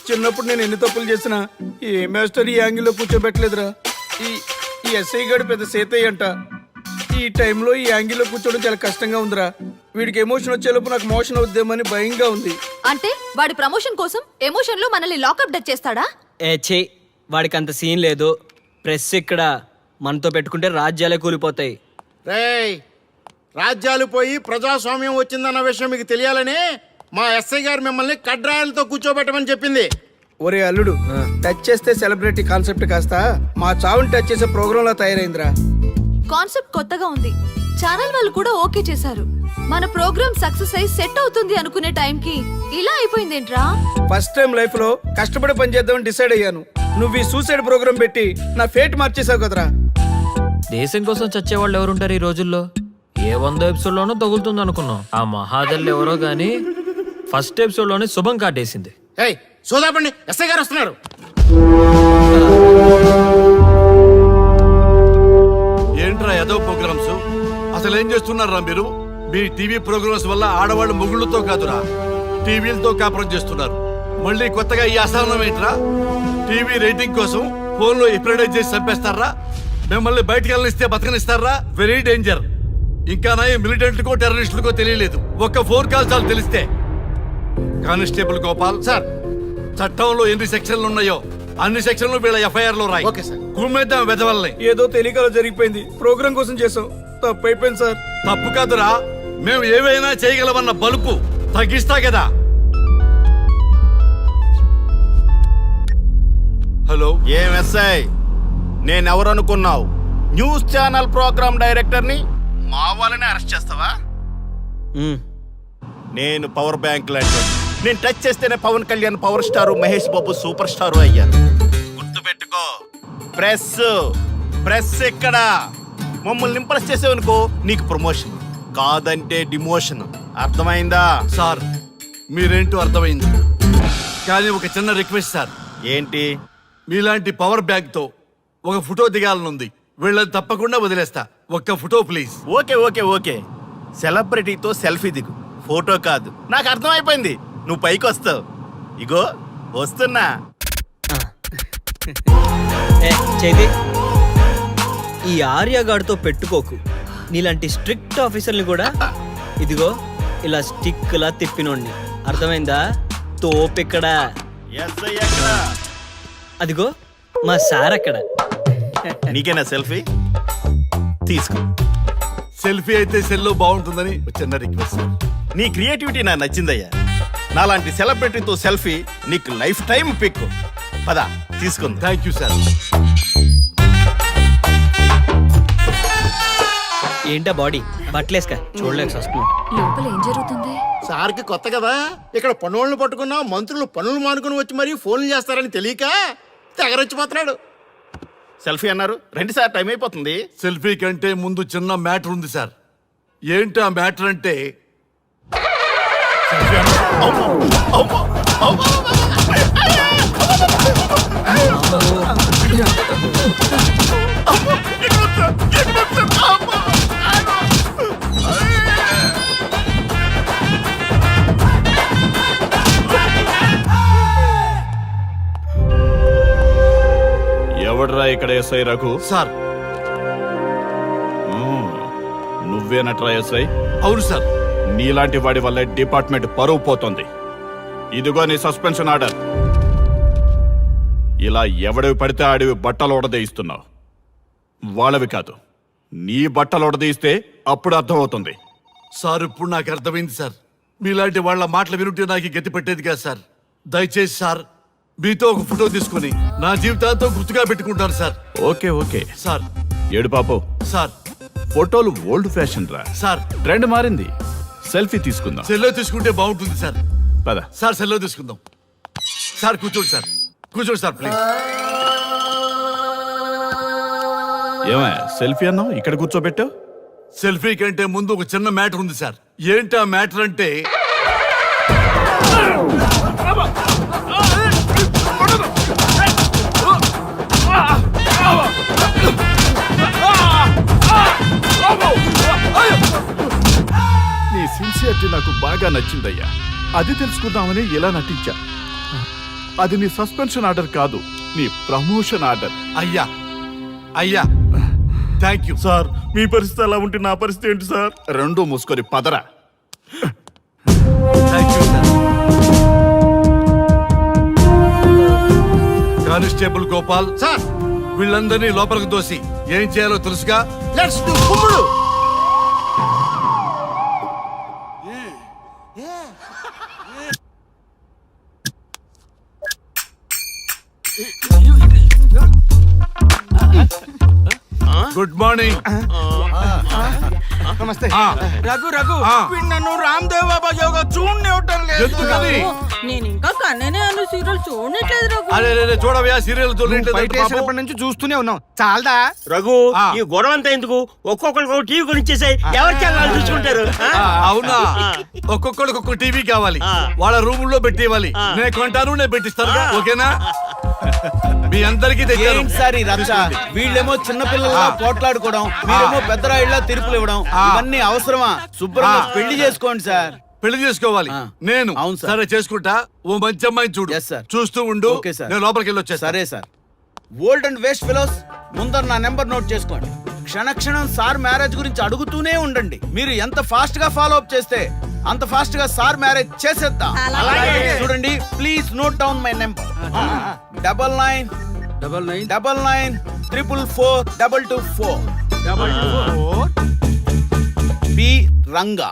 చిన్నప్పుడు నేను ఎన్ని తప్పులు చేసినా ఏ మాస్టర్ ఈ యాంగిల్లో కూర్చోబెట్టలేదురా. ఈ ఎస్ఐ గడు పెద్ద సేతయ్య అంట. ఈ టైంలో ఈ యాంగిల్లో కూర్చోవడం చాలా కష్టంగా ఉందిరా. వీడికి ఎమోషన్ వచ్చేలోపు నాకు మోషన్ అవుద్దేమని భయంగా ఉంది. అంటే వాడి ప్రమోషన్ కోసం ఎమోషన్ లో మనల్ని లాకప్ డెత్ చేస్తాడా? ఛీ, వాడికి అంత సీన్ లేదు. ప్రెస్ ఇక్కడ మనతో పెట్టుకుంటే రాజ్యాలే కూలిపోతాయి. రేయ్, రాజ్యాలు పోయి ప్రజాస్వామ్యం వచ్చిందన్న విషయం మీకు తెలియాలని మా ఎస్ఐ గారు మిమ్మల్ని కడ్రాయలతో కూర్చోబెట్టమని చెప్పింది. ఒరే అల్లుడు, టచ్ చేస్తే సెలబ్రిటీ కాన్సెప్ట్ కాస్త మా చావుని టచ్ చేసే ప్రోగ్రామ్ లా తయారైందిరా. కాన్సెప్ట్ కొత్తగా ఉంది, ఛానల్ వాళ్ళు కూడా ఓకే చేశారు. మన ప్రోగ్రామ్ సక్సెస్ అయి సెట్ అవుతుంది అనుకునే టైంకి ఇలా అయిపోయిందేంట్రా? ఫస్ట్ టైం లైఫ్ లో కష్టపడి పని చేద్దామని డిసైడ్ అయ్యాను. నువ్వు ఈ సూసైడ్ ప్రోగ్రామ్ పెట్టి నా ఫేట్ మార్చేసావు కదరా. దేశం కోసం చచ్చేవాళ్ళు ఎవరుంటారు ఈ రోజుల్లో? ఏ 100 ఎపిసోడ్ లోనో తగులుతుంది అనుకున్నాం. ఆ మహాదల్ ఎవరో గానీ ఫస్ట్ ఎపిసోడ్ లోనే శుభం కాటేసింది. ఏయ్ సోదాపండి, ఎస్ఐ గారు వస్తున్నారు. ఏంట్రా ఏదో ప్రోగ్రామ్స్? అసలు ఏం చేస్తున్నారా మీరు? మీ టీవీ ప్రోగ్రామ్స్ వల్ల ఆడవాళ్ళు మొగుళ్ళతో కాదురా, టీవీలతో కాపురం చేస్తున్నారు. మళ్ళీ కొత్తగా ఈ అసహనం ఏంట్రా? టీవీ రేటింగ్ కోసం ఫోన్లో ఎప్రిడైజ్ చేసి చంపేస్తారా? మిమ్మల్ని బయటకు వెళ్ళనిస్తే బతకనిస్తారా? Very danger. ఇంకా నయం మిలిటెంట్కో టెర్రరిస్టులకో తెలియలేదు, ఒక్క ఫోన్ కాల్ చాలు తెలిస్తే. కానిస్టేబుల్ గోపాల్ సార్, చట్టంలో ఎన్ని సెక్షన్లు ఉన్నాయో అన్ని సెక్షన్లు వీళ్ళ ఎఫ్ఐఆర్ లో రాయి. Okay sir. కుమ్మేద్దాం వెదవల్ని. ఏదో తెలియకలో జరిగిపోయింది, ప్రోగ్రామ్ కోసం చేసాం, తప్పు అయిపోయింది సార్. తప్పు కాదురా, మేము ఏవైనా చేయగలమన్న బలుపు తగ్గిస్తా కదా. హలో, ఏం ఎస్ఐ, నేనెవరనుకున్నావు? న్యూస్ ఛానల్ ప్రోగ్రామ్ డైరెక్టర్ ని మా వాళ్ళని అరెస్ట్ చేస్తావా? నేను పవర్ బ్యాంక్ లాంటి, నేను టచ్ చేస్తేనే Pawan Kalyan power star, Mahesh Babu super star అయ్యాను. గుర్తుపెట్టుకో, ప్రెస్ ఇక్కడ మమ్మల్ని ఇంప్రెస్ చేసేవనుకో నీకు ప్రమోషన్, కాదంటే డిమోషన్. అర్థమైందా? సార్ మీరేంటో అర్థమైంది, కానీ ఒక చిన్న రిక్వెస్ట్ సార్. ఏంటి? మీలాంటి పవర్ బ్యాంక్ తో ఒక ఫోటో దిగాలనుంది, వీళ్ళని తప్పకుండా వదిలేస్తా. ఒక్క photo please. Okay okay okay, సెలబ్రిటీతో సెల్ఫీ దిగు, ఫోటో కాదు. నాకు అర్థమైపోయింది, నువ్వు పైకి వస్తావు. ఇగో వస్తున్నా. చైతి, ఈ ఆర్యగాడితో పెట్టుకోకు. నీలాంటి స్ట్రిక్ట్ ఆఫీసర్ని కూడా ఇదిగో ఇలా స్టిక్ లా తిప్పినోడిని. అర్థమైందా? తోపిక్కడ. అదిగో మా సార్ అక్కడ. నీకేనా సెల్ఫీ? తీసుకో. సెల్ఫీ అయితే సెల్లో బాగుంటుందని చిన్న రిక్వెస్ట్ సార్. నీ క్రియేటివిటీ నాకు నచ్చిందయ్యా. నాలాంటి సెలబ్రిటీతో సెల్ఫీ నీకు లైఫ్ టైం పిక్. పద తీసుకుంది. Thank you sir. ఏంటా బాడీ బట్టలేసుక చూడలేక వస్తున్నాం. లోపల ఏం జరుగుతుంది? సార్కి కొత్త కదా, ఇక్కడ పనులను పట్టుకున్నా మంత్రులు పనులు మానుకుని వచ్చి మరీ ఫోన్లు చేస్తారని తెలియక తెగరొచ్చిపోతున్నాడు. సెల్ఫీ అన్నారు, రండి సార్, టైం అయిపోతుంది. సెల్ఫీ కంటే ముందు చిన్న మ్యాటర్ ఉంది సార్. ఏంటి ఆ మ్యాటర్ అంటే ఎవడ్రా ఇక్కడ ఎస్ఐ రఘు? సార్. నువ్వేనట్రా ఎస్ఐ? అవును సార్. నీలాంటి వాడి వల్లే డిపార్ట్మెంట్ పరువు పోతుంది. ఇదిగో నీ సస్పెన్షన్ ఆర్డర్. ఇలా ఎవడివి పడితే ఆడివి బట్టలు ఉడదీయిస్తున్నావు. వాళ్ళవి కాదు, నీ బట్టలు ఉడదీయిస్తే అప్పుడు అర్థమవుతుంది. సార్ ఇప్పుడు నాకు అర్థమైంది సార్. మీలాంటి వాళ్ళ మాటలు వినుంటే నాకు గతి పెట్టేది కాదు సార్. దయచేసి సార్ మీతో ఒక ఫోటో తీసుకుని నా జీవితాంతో గుర్తుగా పెట్టుకుంటాను సార్. Okay okay sir. ఏడు పాపు సార్. ఫోటోలు ఓల్డ్ ఫ్యాషన్ రా సార్. ట్రెండ్ మారింది. సెల్ఫీ తీసుకుందాం. సెల్లో తీసుకుంటే బాగుంటుంది సార్. పద సార్ సెల్లో తీసుకుందాం. సార్ కూర్చోండి సార్. కూర్చోండి సార్ ప్లీజ్. ఏమయ్య సెల్ఫీ అన్నావు, ఇక్కడ కూర్చోబెట్టావు? సెల్ఫీ కంటే ముందు ఒక చిన్న మ్యాటర్ ఉంది సార్. ఏంటి ఆ మ్యాటర్ అంటే నీ సిన్సియరిటీ నాకు బాగా నచ్చిందయ్యా. అది తెలుసుకుందామని ఇలా నటించా. అది నీ సస్పెన్షన్ ఆర్డర్ కాదు, నీ ప్రమోషన్ ఆర్డర్. అయ్యా అయ్యా థ్యాంక్ యూ సార్. మీ పరిస్థితి అలా ఉంటే నా పరిస్థితి ఏంటి సార్? రెండు మూసుకొని పదరా. Thank you sir. Constable Gopal sir, వీళ్ళందరినీ లోపలికి దోసి ఏం చేయాలో తెలుసుగా. లెట్స్ డు కుమ్ముడు. Good morning. నమస్తే. రఘు రఘు ఆ. వీడు నన్ను రామ్ దేవ్ బాబా యోగా చూడనివ్వటం లేదు. ఎందుకని? నేను ఇంకా కన్ననే అను సీరియల్ చూడట్లేదు రఘు. అరే చూడవయ్యా సీరియల్ బయట నుంచి చూస్తూనే ఉన్నాం, చాలదా? రఘు ఆ. ఈ గొడవ అంతా ఎందుకు? ఒక్కొక్కరికి ఒక టీవీ కొనిచ్చేసాయి, ఎవరి ఛానల్ చూసుకుంటారు. అవునా? ఒక్కొక్కడికి ఒక్కొక్క టీవీ కావాలి, ఆ. వాళ్ళ రూముల్లో పెట్టివ్వాలి. ఆ. నేను కొంటాను, నేను పెట్టిస్తాను. ఓకేనా? మీ అందరికీ తెచ్చాను. ఏంటి సార్ ఈ రచ్చ? వీళ్ళేమో చిన్నపిల్లలా పోట్లాడుకోవడం, మీరేమో పెద్దరాయిళ్ళ తీర్పులు ఇవ్వడం, ఇవన్నీ అవసరమా? శుభ్రంగా పెళ్లి చేసుకోండి సార్. పెళ్లి చేసుకోవాలి ఆ. నేను. అవును సార్. సరే చేసుకుంటా. ఓ మంచి అమ్మాయిని చూడు. Yes, sir. చూస్తూ ఉండు. Okay sir. నేను లోపలికి వెళ్ళి వచ్చేస్తా. సరే sir. Old and waste fellows, ముందర నా నెంబర్ నోట్ చేసుకోండి. క్షణక్షణం సార్ మ్యారేజ్ గురించి అడుగుతూనే ఉండండి. మీరు ఎంత ఫాస్ట్ గా ఫాలో అప్ చేస్తే అంత ఫాస్ట్ గా సార్ మ్యారేజ్ చేసేద్దాం. చూడండి, please note down my number. 9999442224. B Ranga.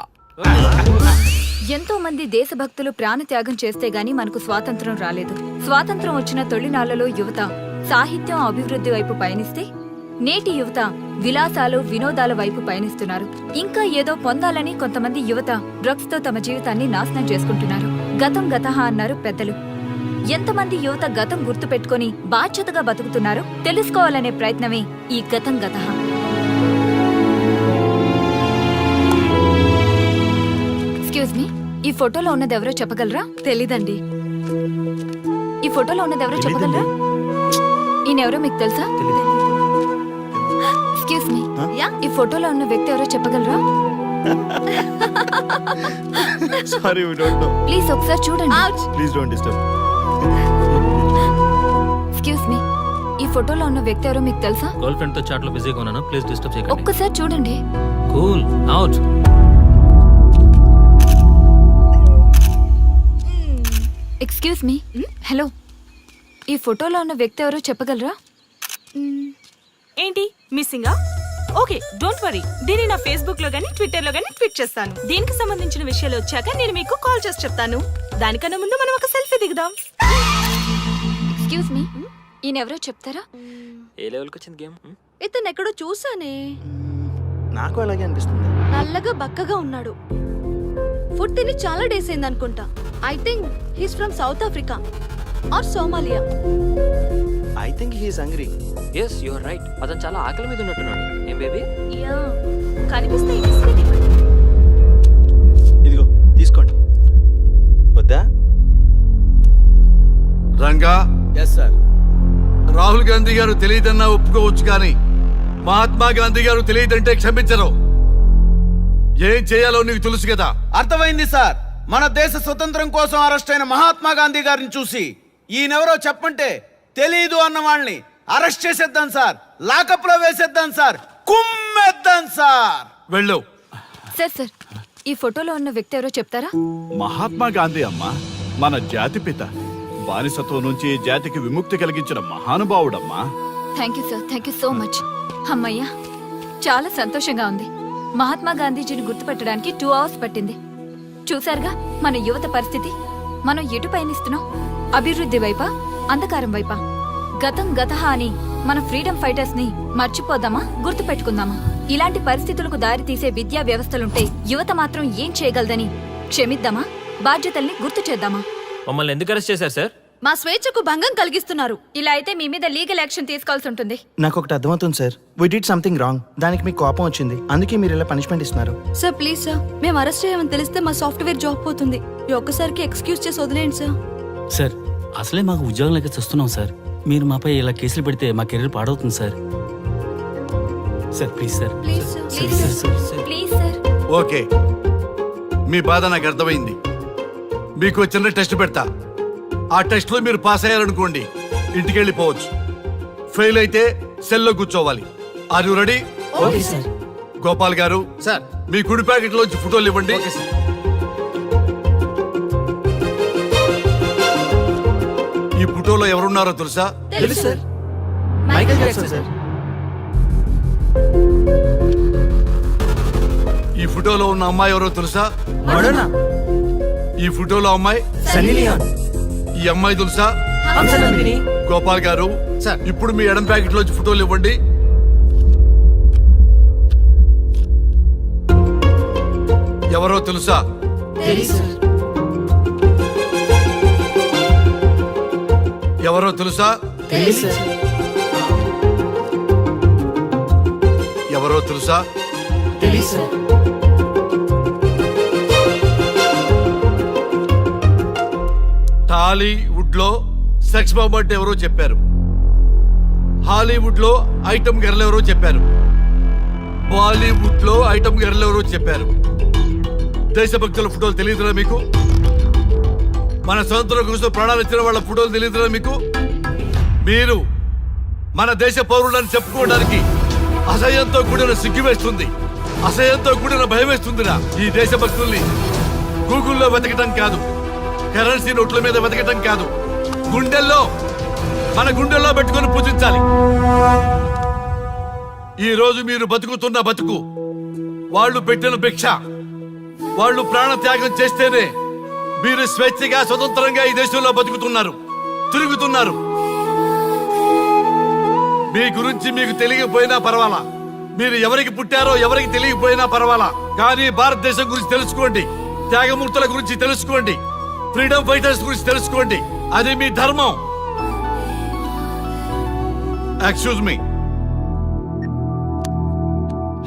ఎంతో మంది దేశభక్తులు ప్రాణత్యాగం చేస్తే గాని మనకు స్వాతంత్రం రాలేదు. స్వాతంత్రం వచ్చిన తొలినాళ్లలో యువత సాహిత్యం అభివృద్ధి వైపు పయనిస్తే నేటి యువత విలాసాలు వినోదాల వైపు పయనిస్తున్నారు. ఇంకా ఏదో పొందాలని కొంతమంది యువత డ్రగ్స్ తో తమ జీవితాన్ని నాశనం చేసుకుంటున్నారు. గతం గతహ అన్నారు పెద్దలు. ఎంతమంది యువత గతం గుర్తు పెట్టుకుని బాధ్యతగా బతుకుతున్నారో తెలుసుకోవాలనే ప్రయత్నమే ఈ గతం గతహ. ఎక్స్క్యూజ్ మీ, ఈ ఫోటోలో ఉన్నది ఎవరో చెప్పగలరా? తెలీదండి. ఈ ఫోటోలో ఉన్నది ఎవరో చెప్పగలరా? ఈయనెవరో మీకు తెలుసా? ఎక్స్క్యూజ్ మీ, ఈ ఫోటోలో ఉన్న వ్యక్తి ఎవరో చెప్పగలరా? Sorry, we don't know. Please ఒకసారి చూడండి. Please don't disturb. Excuse me, ఈ ఫోటోలో ఉన్న వ్యక్తి ఎవరో మీకు తెలుసా? గర్ల్ ఫ్రెండ్ తో చాట్ లో బిజీగా ఉన్నాను, ప్లీజ్ డిస్టర్బ్ చేయకండి. ఒక్కసారి చూడండి. Cool out. Excuse me, hello, ఈ ఫోటోలో ఉన్న వ్యక్తి ఎవరో చెప్పగలరా? ఏంటి మిస్సింగా? ఓకే డోంట్ వరీ, దీన్ని నా ఫేస్బుక్ లో గానీ ట్విట్టర్ లో గానీ ట్వీట్ చేస్తాను. దీనికి సంబంధించిన విషయాలు వచ్చాక నేను మీకు కాల్ చేసి చెప్తాను. దానికన్నా ముందు మనం ఒక సెల్ఫీ దిగుదాం. ఎక్స్క్యూజ్ మీ ఈయనెవరో చెప్తారా? ఏ లెవెల్కి వచ్చింది గేమ్? ఇతను ఎక్కడో చూసానే. నాకు అలాగే అనిపిస్తుంది. నల్లగా బక్కగా ఉన్నాడు. ఫుడ్ తిని చాలా డేస్ అయింది అనుకుంటా. I think he's from South Africa or Somalia. I think he's hungry. Yes you are right. అతను చాలా ఆకలి మీద ఉన్నట్టున్నాడు. ఏం బేబీ? యా కనిపిస్తే ఈ బిస్కెట్ ఇవ్వండి. ఇదిగో తీసుకోండి. వద్దా? Ranga, yes sir. రాహుల్ గాంధీ గారు తెలియదన్నా ఒప్పుకోవచ్చు కానీ మహాత్మా గాంధీ గారు తెలియదంటే క్షమించరు. ఏం చేయాలో నీకు తెలుసు కదా. అర్థమైంది సార్. మన దేశ స్వతంత్రం కోసం అరెస్ట్ అయిన మహాత్మా గాంధీ గారిని చూసి ఈయనెవరో చెప్పంటే తెలీదు అన్న వాళ్ళని అరెస్ట్ చేసేద్దాం సార్. లాకప్ లో వేసేద్దాం సార్. కుమ్మేద్దాం సార్. వెళ్ళు. సార్ ఈ ఫోటోలో ఉన్న వ్యక్తి ఎవరో చెప్తారా? మహాత్మా గాంధీ అమ్మ, మన జాతిపిత. బానిసత్వం నుంచి జాతికి విముక్తి కలిగించిన మహానుభావుడమ్మా. Thank you sir, thank you so much. అమ్మయ్యా, చాలా సంతోషంగా ఉంది. మహాత్మా గాంధీజీని గుర్తుపట్టడానికి 2 hours పట్టింది. చూసారుగా మన యువత పరిస్థితి. మనం ఎటు పయనిస్తున్నాం? అభివృద్ధి వైపా, అంధకారం వైపా? గతం గతహ అని మన ఫ్రీడమ్ ఫైటర్స్ ని మర్చిపోదామా, గుర్తుపెట్టుకుందామా? ఇలాంటి పరిస్థితులకు దారి తీసే విద్యా వ్యవస్థలుంటే యువత మాత్రం ఏం చేయగలదని క్షమిద్దామా, బాధ్యతల్ని గుర్తు చేద్దామా? మమ్మల్ని ఎందుకు అరెస్ట్ చేశారు సార్? మా స్వేచ్ఛకు భంగం కలిగిస్తున్నారు. ఇలా అయితే మీ మీద లీగల్ యాక్షన్ తీసుకోవాల్సి ఉంటుంది. నాకు ఒకటి అర్థమవుతుంది sir. We did something wrong. దానికి మీకు కోపం వచ్చింది, అందుకే మీరు ఇలా పనిష్మెంట్ ఇస్తున్నారు. సార్ ప్లీజ్ సార్, మేము అరెస్ట్ చేయమని తెలిస్తే మా సాఫ్ట్వేర్ జాబ్ పోతుంది. ఈ ఒక్కసారికి ఎక్స్క్యూజ్ చేసి వదిలేండి సార్. సార్ అసలే మాకు ఉద్యోగం లేక చూస్తున్నాం సార్. మీరు మాపై ఇలా కేసులు పెడితే మా కెరీర్ పాడవుతుంది sir. Sir please sir. Please sir, sir, sir, sir, sir. Please sir. Okay, మీ బాధ నాకు అర్థమైంది. మీకు చిన్న టెస్ట్ పెడతా. ఆ టెస్ట్ లో మీరు పాస్ అయ్యారనుకోండి, ఇంటికి వెళ్ళిపోవచ్చు. ఫెయిల్ అయితే సెల్లో కూర్చోవాలి. Are you ready? Okay sir. Gopal garu sir మీ కుడి ప్యాకెట్ లోంచి ఫోటోలు ఇవ్వండి. ఈ ఫోటోలో ఎవరున్నారో తెలుసా? తెలుసు సార్. Michael Jackson sir. ఈ ఫోటోలో ఉన్న అమ్మాయి ఎవరో తెలుసా? మడోనా. ఈ ఫోటోలో అమ్మాయి సన్నీ లియోన్. ఈ అమ్మాయి తెలుసా? హంసనందిని. గోపాల్ గారు సార్. ఇప్పుడు మీ ఎడం ప్యాకెట్ లోంచి ఫోటోలు ఇవ్వండి. ఎవరో తెలుసా? తెలుసు సార్. ఎవరో తెలుసా? తెలుసు సార్. ఎవరో తెలుసా? తెలుసు సార్. టాలీవుడ్ లో సెక్స్ బాంబ్ అంటే ఎవరో చెప్పారు. హాలీవుడ్ లో ఐటమ్ గర్ల్ ఎవరో చెప్పారు. బాలీవుడ్ లో ఐటమ్ గర్ల్ ఎవరో చెప్పారు. దేశభక్తుల ఫోటోలు తెలియదురా మీకు? మన స్వతంత్రం కోసం ప్రాణాలు ఇచ్చిన వాళ్ళ ఫోటోలు తెలియదురా మీకు? మీరు మన దేశ పౌరులని చెప్పుకోవడానికి అసహ్యంతో కూడిన సిగ్గు వేస్తుంది, అసహ్యంతో కూడిన భయం వేస్తుందిరా. ఈ దేశభక్తుల్ని గూగుల్లో వెతకటం కాదు, కరెన్సీ నోట్ల మీద వెతకటం కాదు, మన గుండెల్లో పెట్టుకొని పూజించాలి. ఈ రోజు మీరు బతుకుతున్న బతుకు వాళ్ళు పెట్టిన భిక్ష. వాళ్ళు ప్రాణ త్యాగం చేస్తేనే మీరు స్వేచ్ఛగా స్వతంత్రంగా ఈ దేశంలో బతుకుతున్నారు, తిరుగుతున్నారు. మీ గురించి మీకు తెలియకపోయినా పర్వాలా, మీరు ఎవరికి పుట్టారో ఎవరికి తెలియకపోయినా పర్వాలా, కానీ భారతదేశం గురించి తెలుసుకోండి, త్యాగమూర్తుల గురించి తెలుసుకోండి, ఫ్రీడమ్ ఫైటర్స్ గురించి తెలుసుకోండి. అది మీ ధర్మం. Excuse me.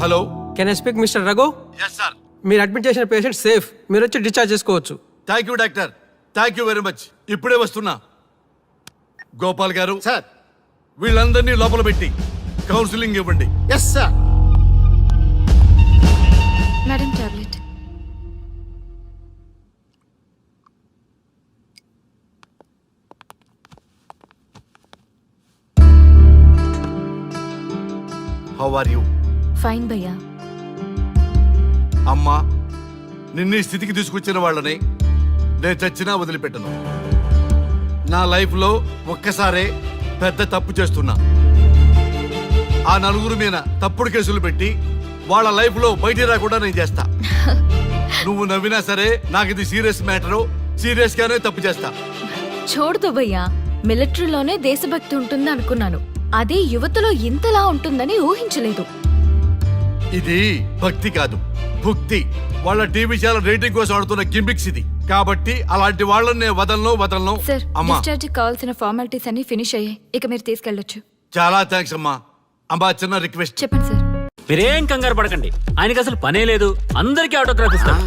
Hello, can I speak mister Raghu? Yes sir. మీరు అడ్మిట్ చేసిన పేషెంట్ సేఫ్. మీరు వచ్చి డిశ్చార్జ్ చేసుకోవచ్చు. Thank you doctor, thank you very much. ఇప్పుడే వస్తున్నా. గోపాల్ గారు సార్. వీళ్ళందరినీ లోపల పెట్టి కౌన్సిలింగ్ ఇవ్వండి. Yes sir. Madam tablet. How are you? Fine భయ్యా. అమ్మా, నిన్ను ఈ స్థితికి తీసుకొచ్చిన వాళ్ళని నేను చచ్చినా వదిలిపెట్టను. నా లైఫ్లో ఒక్కసారే పెద్ద తప్పు చేస్తున్నా. ఆ నలుగురు మీద తప్పుడు కేసులు పెట్టి వాళ్ళ లైఫ్లో బయట రాకుండా నేను చేస్తా. నువ్వు నవ్వినా సరే నాకు ఇది సీరియస్ మ్యాటరు, సీరియస్ గానే తప్పు చేస్తా. छोड़ दो भैया, మిలిటరీలోనే దేశభక్తి ఉంటుంది అనుకున్నాను. అదే యువతలో ఇంతలా ఉంటుందని ఊహించలేదు. ఇది భక్తి కాదు, భుక్తి. వాళ్ళ టీవీ ఛానల్ రేటింగ్ కోసం ఆడుతున్న గిమిక్స్ ఇది. కాబట్టి అలాంటి వాళ్ళని నేను వదలను. సార్, అమ్మా, డిశ్చార్జ్ కావాల్సిన ఫార్మాలిటీస్ అన్ని ఫినిష్ అయ్యాయి. ఇక మీరు తీసుకెళ్ళొచ్చు. చాలా థ్యాంక్స్ అమ్మా. అమ్మా, చిన్న రిక్వెస్ట్. చెప్పండి సార్. మీరేం కంగారు పడకండి, ఆయనకి అసలు పనే లేదు. అందరికీ ఆటోగ్రాఫ్ ఇస్తాను.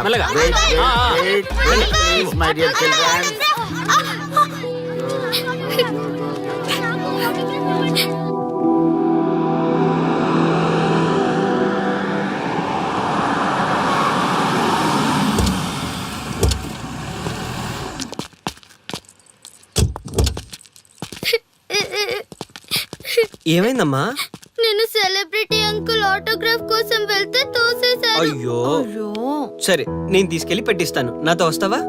మెల్లగా. మై డియర్ చిల్డ్రన్, ఏమైందమ్మా? నేను సెలబ్రిటీ అంకుల్ ఆటోగ్రాఫ్ కోసం వెళ్తే తోసేశారు. అయ్యో, సరే నేను తీసుకెళ్లి పెట్టిస్తాను. నాతో వస్తావా?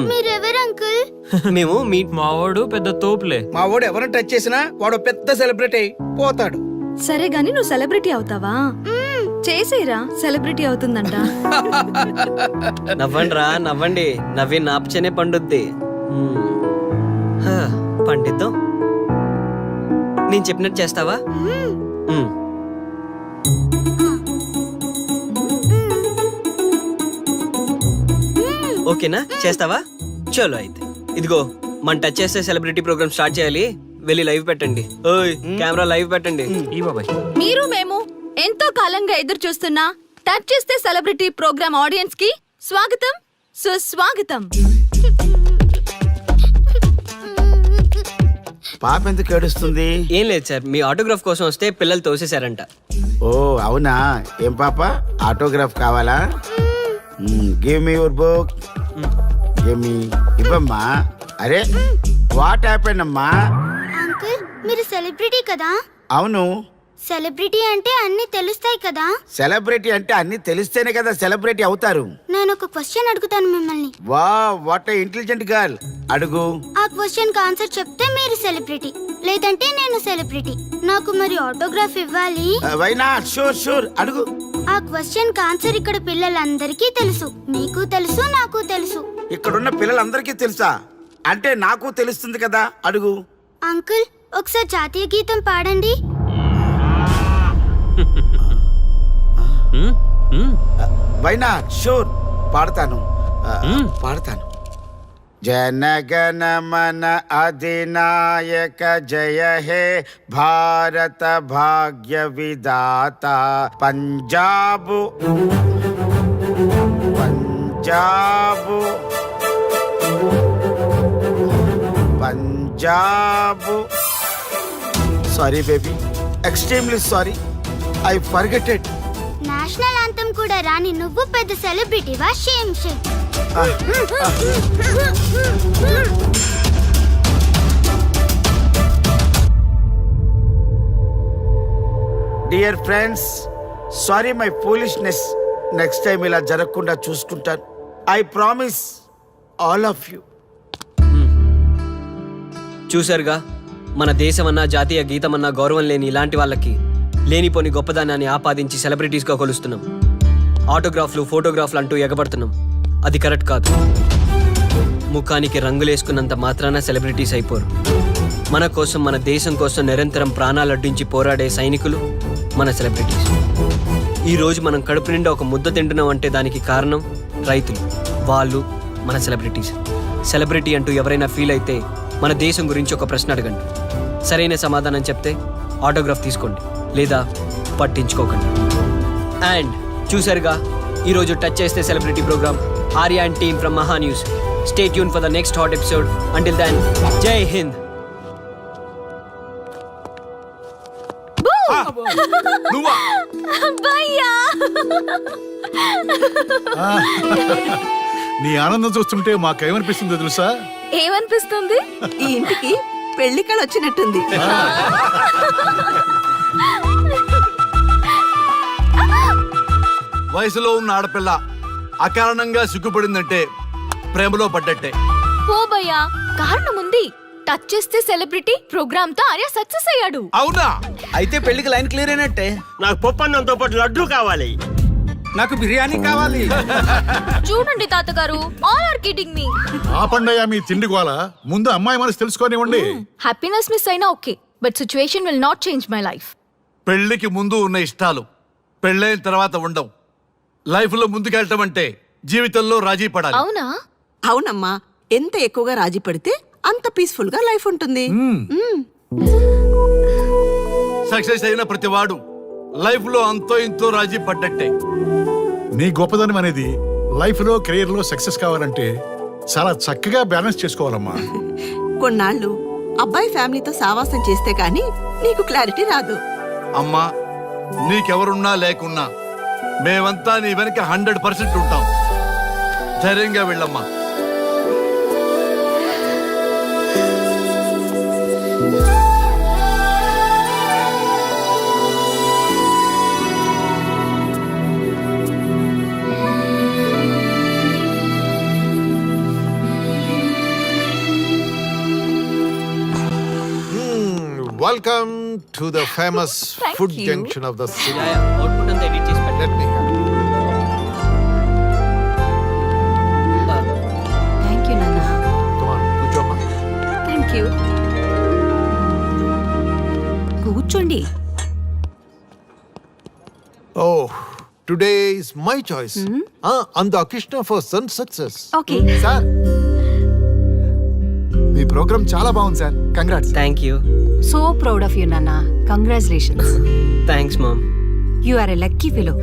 మీరెవరు అంకుల్? మేము మీ మావాడు పెద్ద తోపులే. మా వాడు ఎవరిని టచ్ చేసినా వాడు పెద్ద సెలబ్రిటీ అయి పోతాడు. సరే గాని నువ్వు సెలబ్రిటీ అవుతావా? చేసేరా, సెలబ్రిటీ అవుతుందంట. నవ్వండిరా, నవ్వండి. నవ్వి నాపచనే పండుద్ది. హా, పండిద్దాం. నేను చెప్పినట్టు చేస్తావా? ఓకేనా? చేస్తావా? చలో అయితే. ఇదిగో, మన టచ్ చేస్తే సెలబ్రిటీ ప్రోగ్రామ్ స్టార్ట్ చేయాలి. వెళ్ళి లైవ్ పెట్టండి. ఓయ్, కెమెరా లైవ్ పెట్టండి. ఈ బాబాయ్, మీరు మేము ఎంతో కాలంగా ఎదురు చూస్తున్న టచ్ చేస్తే సెలబ్రిటీ ప్రోగ్రామ్ ఆడియన్స్ కి స్వాగతం, సుస్వాగతం. పాప ఎందుకు ఏడుస్తుంది? ఏం లేదు సార్, మీ ఆటోగ్రాఫ్ కోసం వస్తే పిల్లలు తోసేశారంట. ఓ అవునా? ఏం పాప, ఆటోగ్రాఫ్ కావాలా? Give me your book. Give me. ఇవ్వమ్మా. అరే, వాట్ హ్యాపెండ్ అమ్మా? అంకుల్, మీరు సెలబ్రిటీ కదా? అవును. సెలబ్రిటీ అంటే అన్ని తెలుస్తాయి కదా? సెలబ్రిటీ అంటే అన్ని తెలిస్తేనే కదా సెలబ్రిటీ అవుతారు. నేను ఒక క్వశ్చన్ అడుగుతాను మిమ్మల్ని. వా, వాట్ ఏ ఇంటెలిజెంట్ గర్ల్. అడుగు. ఆ క్వశ్చన్ కి ఆన్సర్ చెప్తే మీరు సెలబ్రిటీ, లేదంటే నేను సెలబ్రిటీ. నాకు మరి ఆటోగ్రాఫ్ ఇవ్వాలి. Why not? షూర్ షూర్, అడుగు. ఆ క్వశ్చన్ కి ఆన్సర్ ఇక్కడ పిల్లలందరికీ తెలుసు. మీకు తెలుసు, నాకు తెలుసు. ఇక్కడున్న పిల్లలందరికీ తెలుసా? అంటే నాకు తెలుస్తుంది కదా. అడుగు. అంకుల్, ఒకసారి జాతీయ గీతం పాడండి. Why not? షూర్, పాడతాను. పాడతాను. జనగణ మన అధినాయక జయ హే భారత భాగ్య విధాత. Punjab Punjab Punjab. Sorry baby, extremely sorry. I forgetted. National anthem కూడా రాని నువ్వు పెద్ద సెలబ్రిటీవా? Shame shame. Dear friends, sorry my foolishness. Next time ఇలా జరగకుండా చూసుకుంటాను. I promise all of you. చూసారుగా, మన దేశమన్నా జాతీయ గీతమన్నా గౌరవం లేని ఇలాంటి వాళ్ళకి లేనిపోని గొప్పదానాన్ని ఆపాదించి సెలబ్రిటీస్గా కొలుస్తున్నాం. ఆటోగ్రాఫ్లు, ఫోటోగ్రాఫ్లు అంటూ ఎగబడుతున్నాం. అది కరెక్ట్ కాదు. ముఖానికి రంగులేసుకున్నంత మాత్రాన సెలబ్రిటీస్ అయిపోరు. మన కోసం, మన దేశం కోసం నిరంతరం ప్రాణాలు అడ్డించి పోరాడే సైనికులు మన సెలబ్రిటీస్. ఈ రోజు మనం కడుపు నిండా ఒక ముద్ద తింటున్నాం అంటే దానికి కారణం రైతులు. వాళ్ళు మన సెలబ్రిటీస్. సెలబ్రిటీ అంటూ ఎవరైనా ఫీల్ అయితే మన దేశం గురించి ఒక ప్రశ్న అడగండి. సరైన సమాధానం చెప్తే ఆటోగ్రాఫ్ తీసుకోండి, లేదా పట్టించుకోకండి. అండ్ చూసారుగా, ఈరోజు టచ్ చేస్తే celebrity programme. Arya and team from Maha news. Stay tune for the next hot episode. Until then, జై హింద్. నువ్వా? నీ ఆనందం చూస్తుంటే మాకేమనిపిస్తుందో తెలుసా? ఏమనిపిస్తుంది? ఈ ఇంటికి పెళ్లి కళ వచ్చినట్టుంది. వయసులో ఉన్న ఆడపిల్ల అకారణంగా సిగ్గుపడిందంటే ప్రేమలో పడ్డట్టే. పోబయ్యా, కారణం ఉంది. టచ్ చేస్తే సెలబ్రిటీ ప్రోగ్రామ్ తో ఆర్య సక్సెస్ అయ్యాడు. అవునా? అయితే పెళ్లికి లైన్ క్లియర్ అయినట్టే. నాకు పప్పన్నంతో పాటు లడ్డు కావాలి. నాకు బిర్యానీ కావాలి. చూడండి తాతగారు, ఆల్ ఆర్ కిడింగ్ మీ. ఆపండయ్యా మీ తిండి గోల. ముందు అమ్మాయి మనసు తెలుసుకోనివ్వండి. హ్యాపీనెస్ మిస్ అయినా okay, but situation will not change my life. పెళ్లికి ముందు ఉన్న ఇష్టాలు పెళ్ళైన తర్వాత ఉండవు. లైఫ్ లో ముందుకెళ్ళటం అంటే జీవితంలో రాజీ పడాలి. అవునా? అవునమ్మా, ఎంత ఎక్కువగా రాజీ పడితే అంత పీస్ఫుల్ గా లైఫ్ ఉంటుంది. సక్సెస్ అయిన ప్రతి వాడు లైఫ్ లో అంతో ఇంతో రాజీ పడ్డట్టే. నీ గొప్పదనం అనేది లైఫ్ లో కెరీర్ లో సక్సెస్ కావాలంటే చాలా చక్కగా బ్యాలెన్స్ చేసుకోవాలమ్మా. కొన్నాళ్ళు అబ్బాయి ఫ్యామిలీతో సావాసం చేస్తే గానీ నీకు క్లారిటీ రాదు. అమ్మా, నీకెవరున్నా లేకున్నా మేమంతా నీ వెనక 100% ఉంటాం. ధైర్యంగా వెళ్ళమ్మా. Welcome to the famous Thank food you. junction of the city. Output అంతా ఎడిట్ చేసి పెట్టండి. Let me hear. Thank you నాన్న. Come on, కూర్చోమ్మా. Thank you. కూర్చోండి. Oh, today is my choice. On the occasion of our son's success. Okay. Sir, మీ programme చాలా బాగుంది sir. Congrats. Thank you. So proud of you నాన్న. Congratulations. Thanks mom. You are a lucky fellow.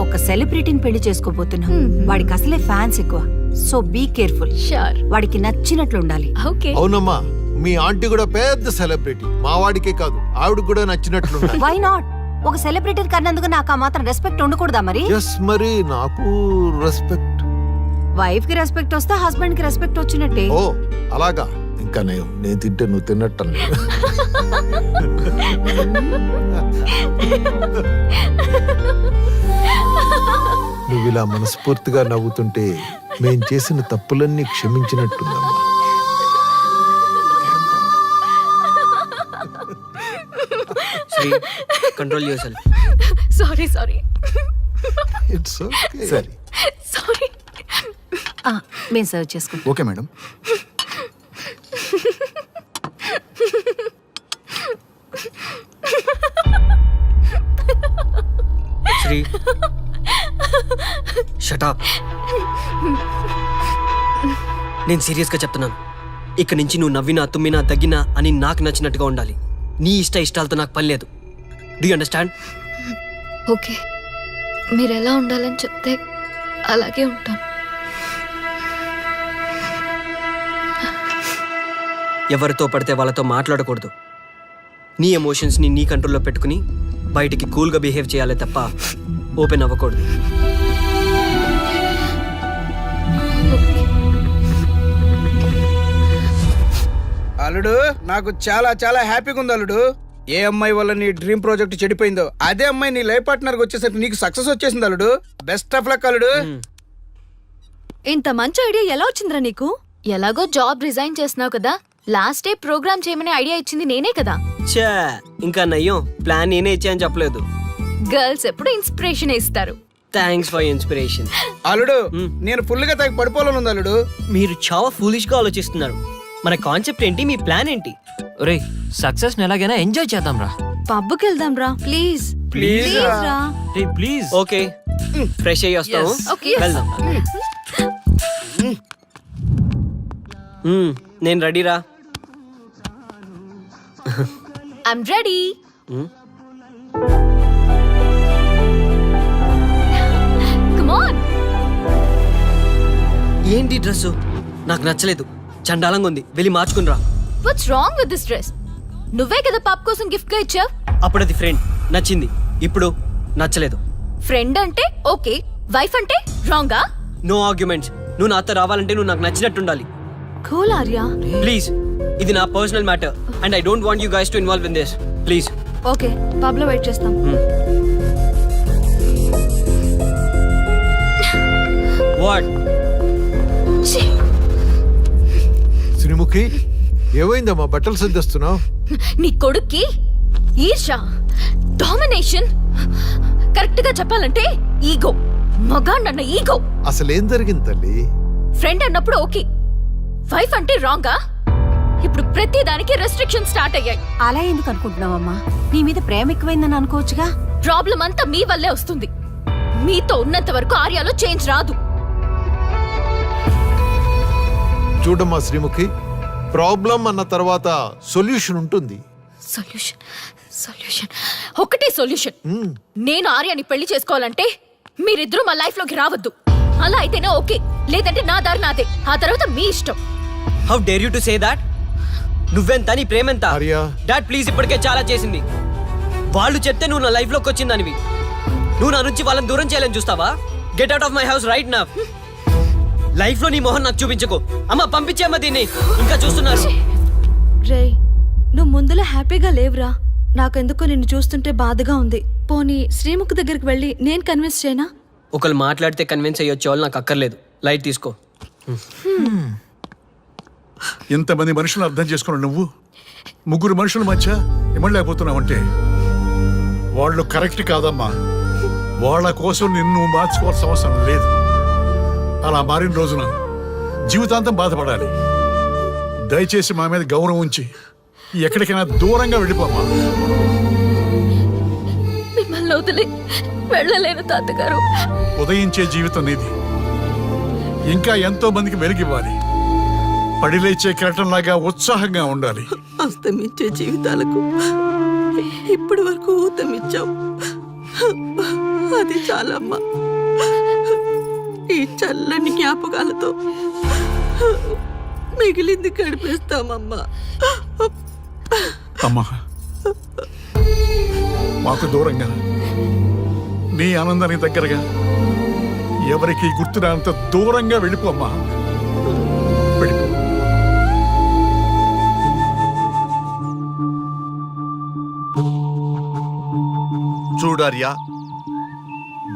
ఒక సెలబ్రిటీని పెళ్లి చేసుకోబోతున్నా. వాడికి అసలే ఫ్యాన్స్ ఎక్కువ. So be careful. షూర్. వాడికి నచ్చినట్లు ఉండాలి. ఓకే. అవునమ్మా, మీ ఆంటీ కూడా పెద్ద సెలబ్రిటీ. మా వాడికే కాదు, ఆవిడ కూడా నచ్చినట్లు. Why not? ఒక సెలబ్రిటీ కన్నందుకు నాకు ఆ మాత్రం రెస్పెక్ట్ ఉండకూడదా మరి? ఎస్, మరి నాకు రెస్పెక్ట్. వైఫ్ కి రెస్పెక్ట్ వస్తే హస్బెండ్ కి రెస్పెక్ట్ వచ్చినట్టే. ఓ అలాగా. ఇంకా నేను తింటే నువ్వు తిన్నట్టు. నువ్వు ఇలా మనస్ఫూర్తిగా నవ్వుతుంటే మేం చేసిన తప్పులన్నీ క్షమించినట్టుందమ్మా. Sri, control yourself. Sorry sorry it's okay. సరే, సారీ. మేము సర్వ్ చేసుకుంటాం. Okay madam. Sri, shut up. నేను సీరియస్ గా చెప్తున్నాను. ఇక నుంచి నువ్వు నవ్వినా తుమ్మినా దగ్గినా అని నాకు నచ్చినట్టుగా ఉండాలి. నీ ఇష్టాలతో నాకు పని లేదు. Do you understand? ఓకే, మీరు ఎలా ఉండాలని చెప్తే అలాగే ఉంటాను. ఎవరితో పడితే వాళ్ళతో మాట్లాడకూడదు. నీ ఎమోషన్స్ని నీ కంట్రోల్లో పెట్టుకుని బయటికి కూల్గా బిహేవ్ చేయాలి తప్ప ఓపెన్ అవ్వకూడదు. అల్లుడు, నాకు చాలా చాలా హ్యాపీగా ఉంది అల్లుడు. ఏ అమ్మాయి వల్ల నీ డ్రీమ్ ప్రాజెక్ట్ చెడిపోయిందో అదే అమ్మాయి నీ లైఫ్ పార్ట్నర్ వచ్చేసరికి నీకు సక్సెస్ వచ్చేసింది అల్లుడు. బెస్ట్ ఆఫ్ లక్ అల్లుడు. ఇంత మంచి ఐడియా ఎలా వచ్చిందిరా నీకు? ఎలాగో జాబ్ రిజైన్ చేస్తున్నావు కదా, లాస్ట్ డే ప్రోగ్రామ్ చేయమని ఐడియా ఇచ్చింది నేనే కదా. చా, ఇంకా నయ్యం, ప్లాన్ నేనే ఇచ్చాయని చెప్పలేదు. గర్ల్స్ ఎప్పుడు ఇన్స్పిరేషన్ ఇస్తారు. Thanks for inspiration. అల్లుడు, నేను ఫుల్ గా తగ్గి పడిపోవాలని ఉంది అల్లుడు. మీరు చాలా ఫూలిష్ గా ఆలోచిస్తున్నారు. మన కాన్సెప్ట్ ఏంటి? మీ ప్లాన్ ఏంటి? రే, సక్సెస్ ని ఎలాగైనా ఎంజాయ్ చేద్దాం రా. పబ్కి వెళ్దాం రా ప్లీజ్. ప్లీజ్ రా. రే ప్లీజ్. ఓకే, ఫ్రెష్ అయ్యి వస్తాము. Okay, yes. వెళ్దాం. నేను రెడీరా. I'm ready. Come on. ఏంటి డ్రెస్? నాకు నచ్చలేదు, చండాలంగా ఉంది. వెళ్ళి మార్చుకునిరా. What's wrong with this dress? నువ్వే కదా పాప్ కోసం గిఫ్ట్ గా ఇచ్చావు. అప్పుడు అది ఫ్రెండ్, నచ్చింది. ఇప్పుడు నచ్చలేదు. ఫ్రెండ్ అంటే ఓకే, వైఫ్ అంటే రాంగా? No arguments. నువ్వు నాతో రావాలంటే నువ్వు నాకు నచ్చినట్టు ఉండాలి. కూల్ ఆర్యా. ప్లీజ్, ఇది నా personal matter and I don't want you guys to involve in this. Please. Okay, pub లో వెయిట్ చేస్తాం. వాట్? శ్రీముఖి, ఏమైందమ్మా బట్టలు సర్దిస్తున్నావు? నీ కొడుక్కి ఈర్ష, డామినేషన్, కరెక్ట్ గా చెప్పాలంటే ఈగో. మగాండన్న ఈగో. అసలేం జరిగింది తల్లి? ఫ్రెండ్ అన్నప్పుడు ఓకే, వైఫ్ అంటే రాంగా? ఇప్పుడు ప్రతి దానికి రెస్ట్రిక్షన్ స్టార్ట్ అయ్యాయి. అలా ఎందుకు అనుకుంటున్నావమ్మా? నీ మీద ప్రేమ ఎక్కువైందని అనుకోవచ్చుగా. ప్రాబ్లం అంతా మీ వల్లే వస్తుంది. మీతో ఉన్నంత వరకు ఆర్యాలో చేంజ్ రాదు. చూడమ్మా శ్రీముఖి, ప్రాబ్లం అన్న తర్వాత సొల్యూషన్ ఉంటుంది. సొల్యూషన్, సొల్యూషన్, ఒకటే సొల్యూషన్. నేను ఆర్యాని పెళ్లి చేసుకోవాలంటే మీరిద్దరూ మా లైఫ్ లోకి రావద్దు. అలా అయితేనే ఓకే, లేదంటే నా దారి నాదే. ఆ తర్వాత మీ ఇష్టం. How dare you to say that? నువ్వెంత, నీ ప్రేమెంత? ఆర్యా, డాడ్ ప్లీజ్, ఇప్పటికే చాలా చేసింది. వాళ్ళు చెప్తే నువ్వు నా లైఫ్ లోకి వచ్చిందనివి. నువ్వు నా నుంచి వాళ్ళని దూరం చేయాలని చూస్తావా? Get out of my house right now. Life లో నీ మొహం నాకు చూపించకు. అమ్మ పంపించేమ్మా దీన్ని, ఇంకా చూస్తున్నారు. రే, నువ్వు ముందులో హ్యాపీగా లేవురా. నాకెందుకో నిన్ను చూస్తుంటే బాధగా ఉంది. పోనీ శ్రీముఖ్ దగ్గరికి వెళ్ళి నేను కన్విన్స్ చేయనా? ఒకళ్ళు మాట్లాడితే కన్విన్స్ అయ్యొచ్చే వాళ్ళు నాకు అక్కర్లేదు. లైట్ తీసుకో. ఎంతమంది మనుషులు అర్థం చేసుకున్నావు నువ్వు? ముగ్గురు మనుషుల మధ్య ఇమ్మలేకపోతున్నావంటే వాళ్ళు కరెక్ట్ కాదమ్మా. వాళ్ళ కోసం నిన్ను మార్చుకోవాల్సిన అవసరం లేదు. అలా మారిన రోజున జీవితాంతం బాధపడాలి. దయచేసి మా మీద గౌరవం ఉంచి ఎక్కడికైనా దూరంగా వెళ్ళిపోమ్మా. మిమ్మల్ని వదిలి వెళ్ళలేను తాతగారు. ఉదయించే జీవితం నీది. ఇంకా ఎంతో మందికి వెలుగివ్వాలి. పడిలేచే కెరటంలాగా ఉత్సాహంగా ఉండాలి. అస్తమించే జీవితాలకు ఇప్పటి వరకు ఊతమిచ్చావు. అది చాలమ్మా. ఈ చల్లని జ్ఞాపకాలతో మిగిలింది గడిపేస్తామమ్మా. అమ్మా, మాకు దూరంగా, నీ ఆనందానికి దగ్గరగా, ఎవరికి గుర్తురానంత దూరంగా వెళ్ళిపోమ్మా. వెళ్ళిపో. చూడార్యా,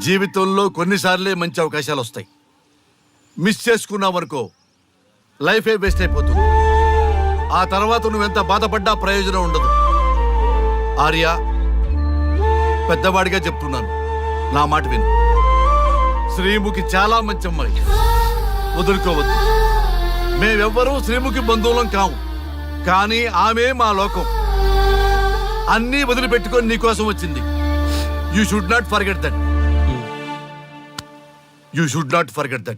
జీవితంలో కొన్నిసార్లే మంచి అవకాశాలు వస్తాయి. మిస్ చేసుకున్నావనుకో లైఫే వేస్ట్ అయిపోతుంది. ఆ తర్వాత నువ్వెంత బాధపడ్డా ప్రయోజనం ఉండదు. ఆర్య, పెద్దవాడిగా చెప్తున్నాను, నా మాట విను. శ్రీముఖి చాలా మంచి అమ్మాయి, వదులుకోవద్దు. మేమెవ్వరూ శ్రీముఖి బంధువులం కాము, కానీ ఆమె మా లోకం. అన్నీ వదిలిపెట్టుకొని నీకోసం వచ్చింది. You should not forget that. You should not forget that.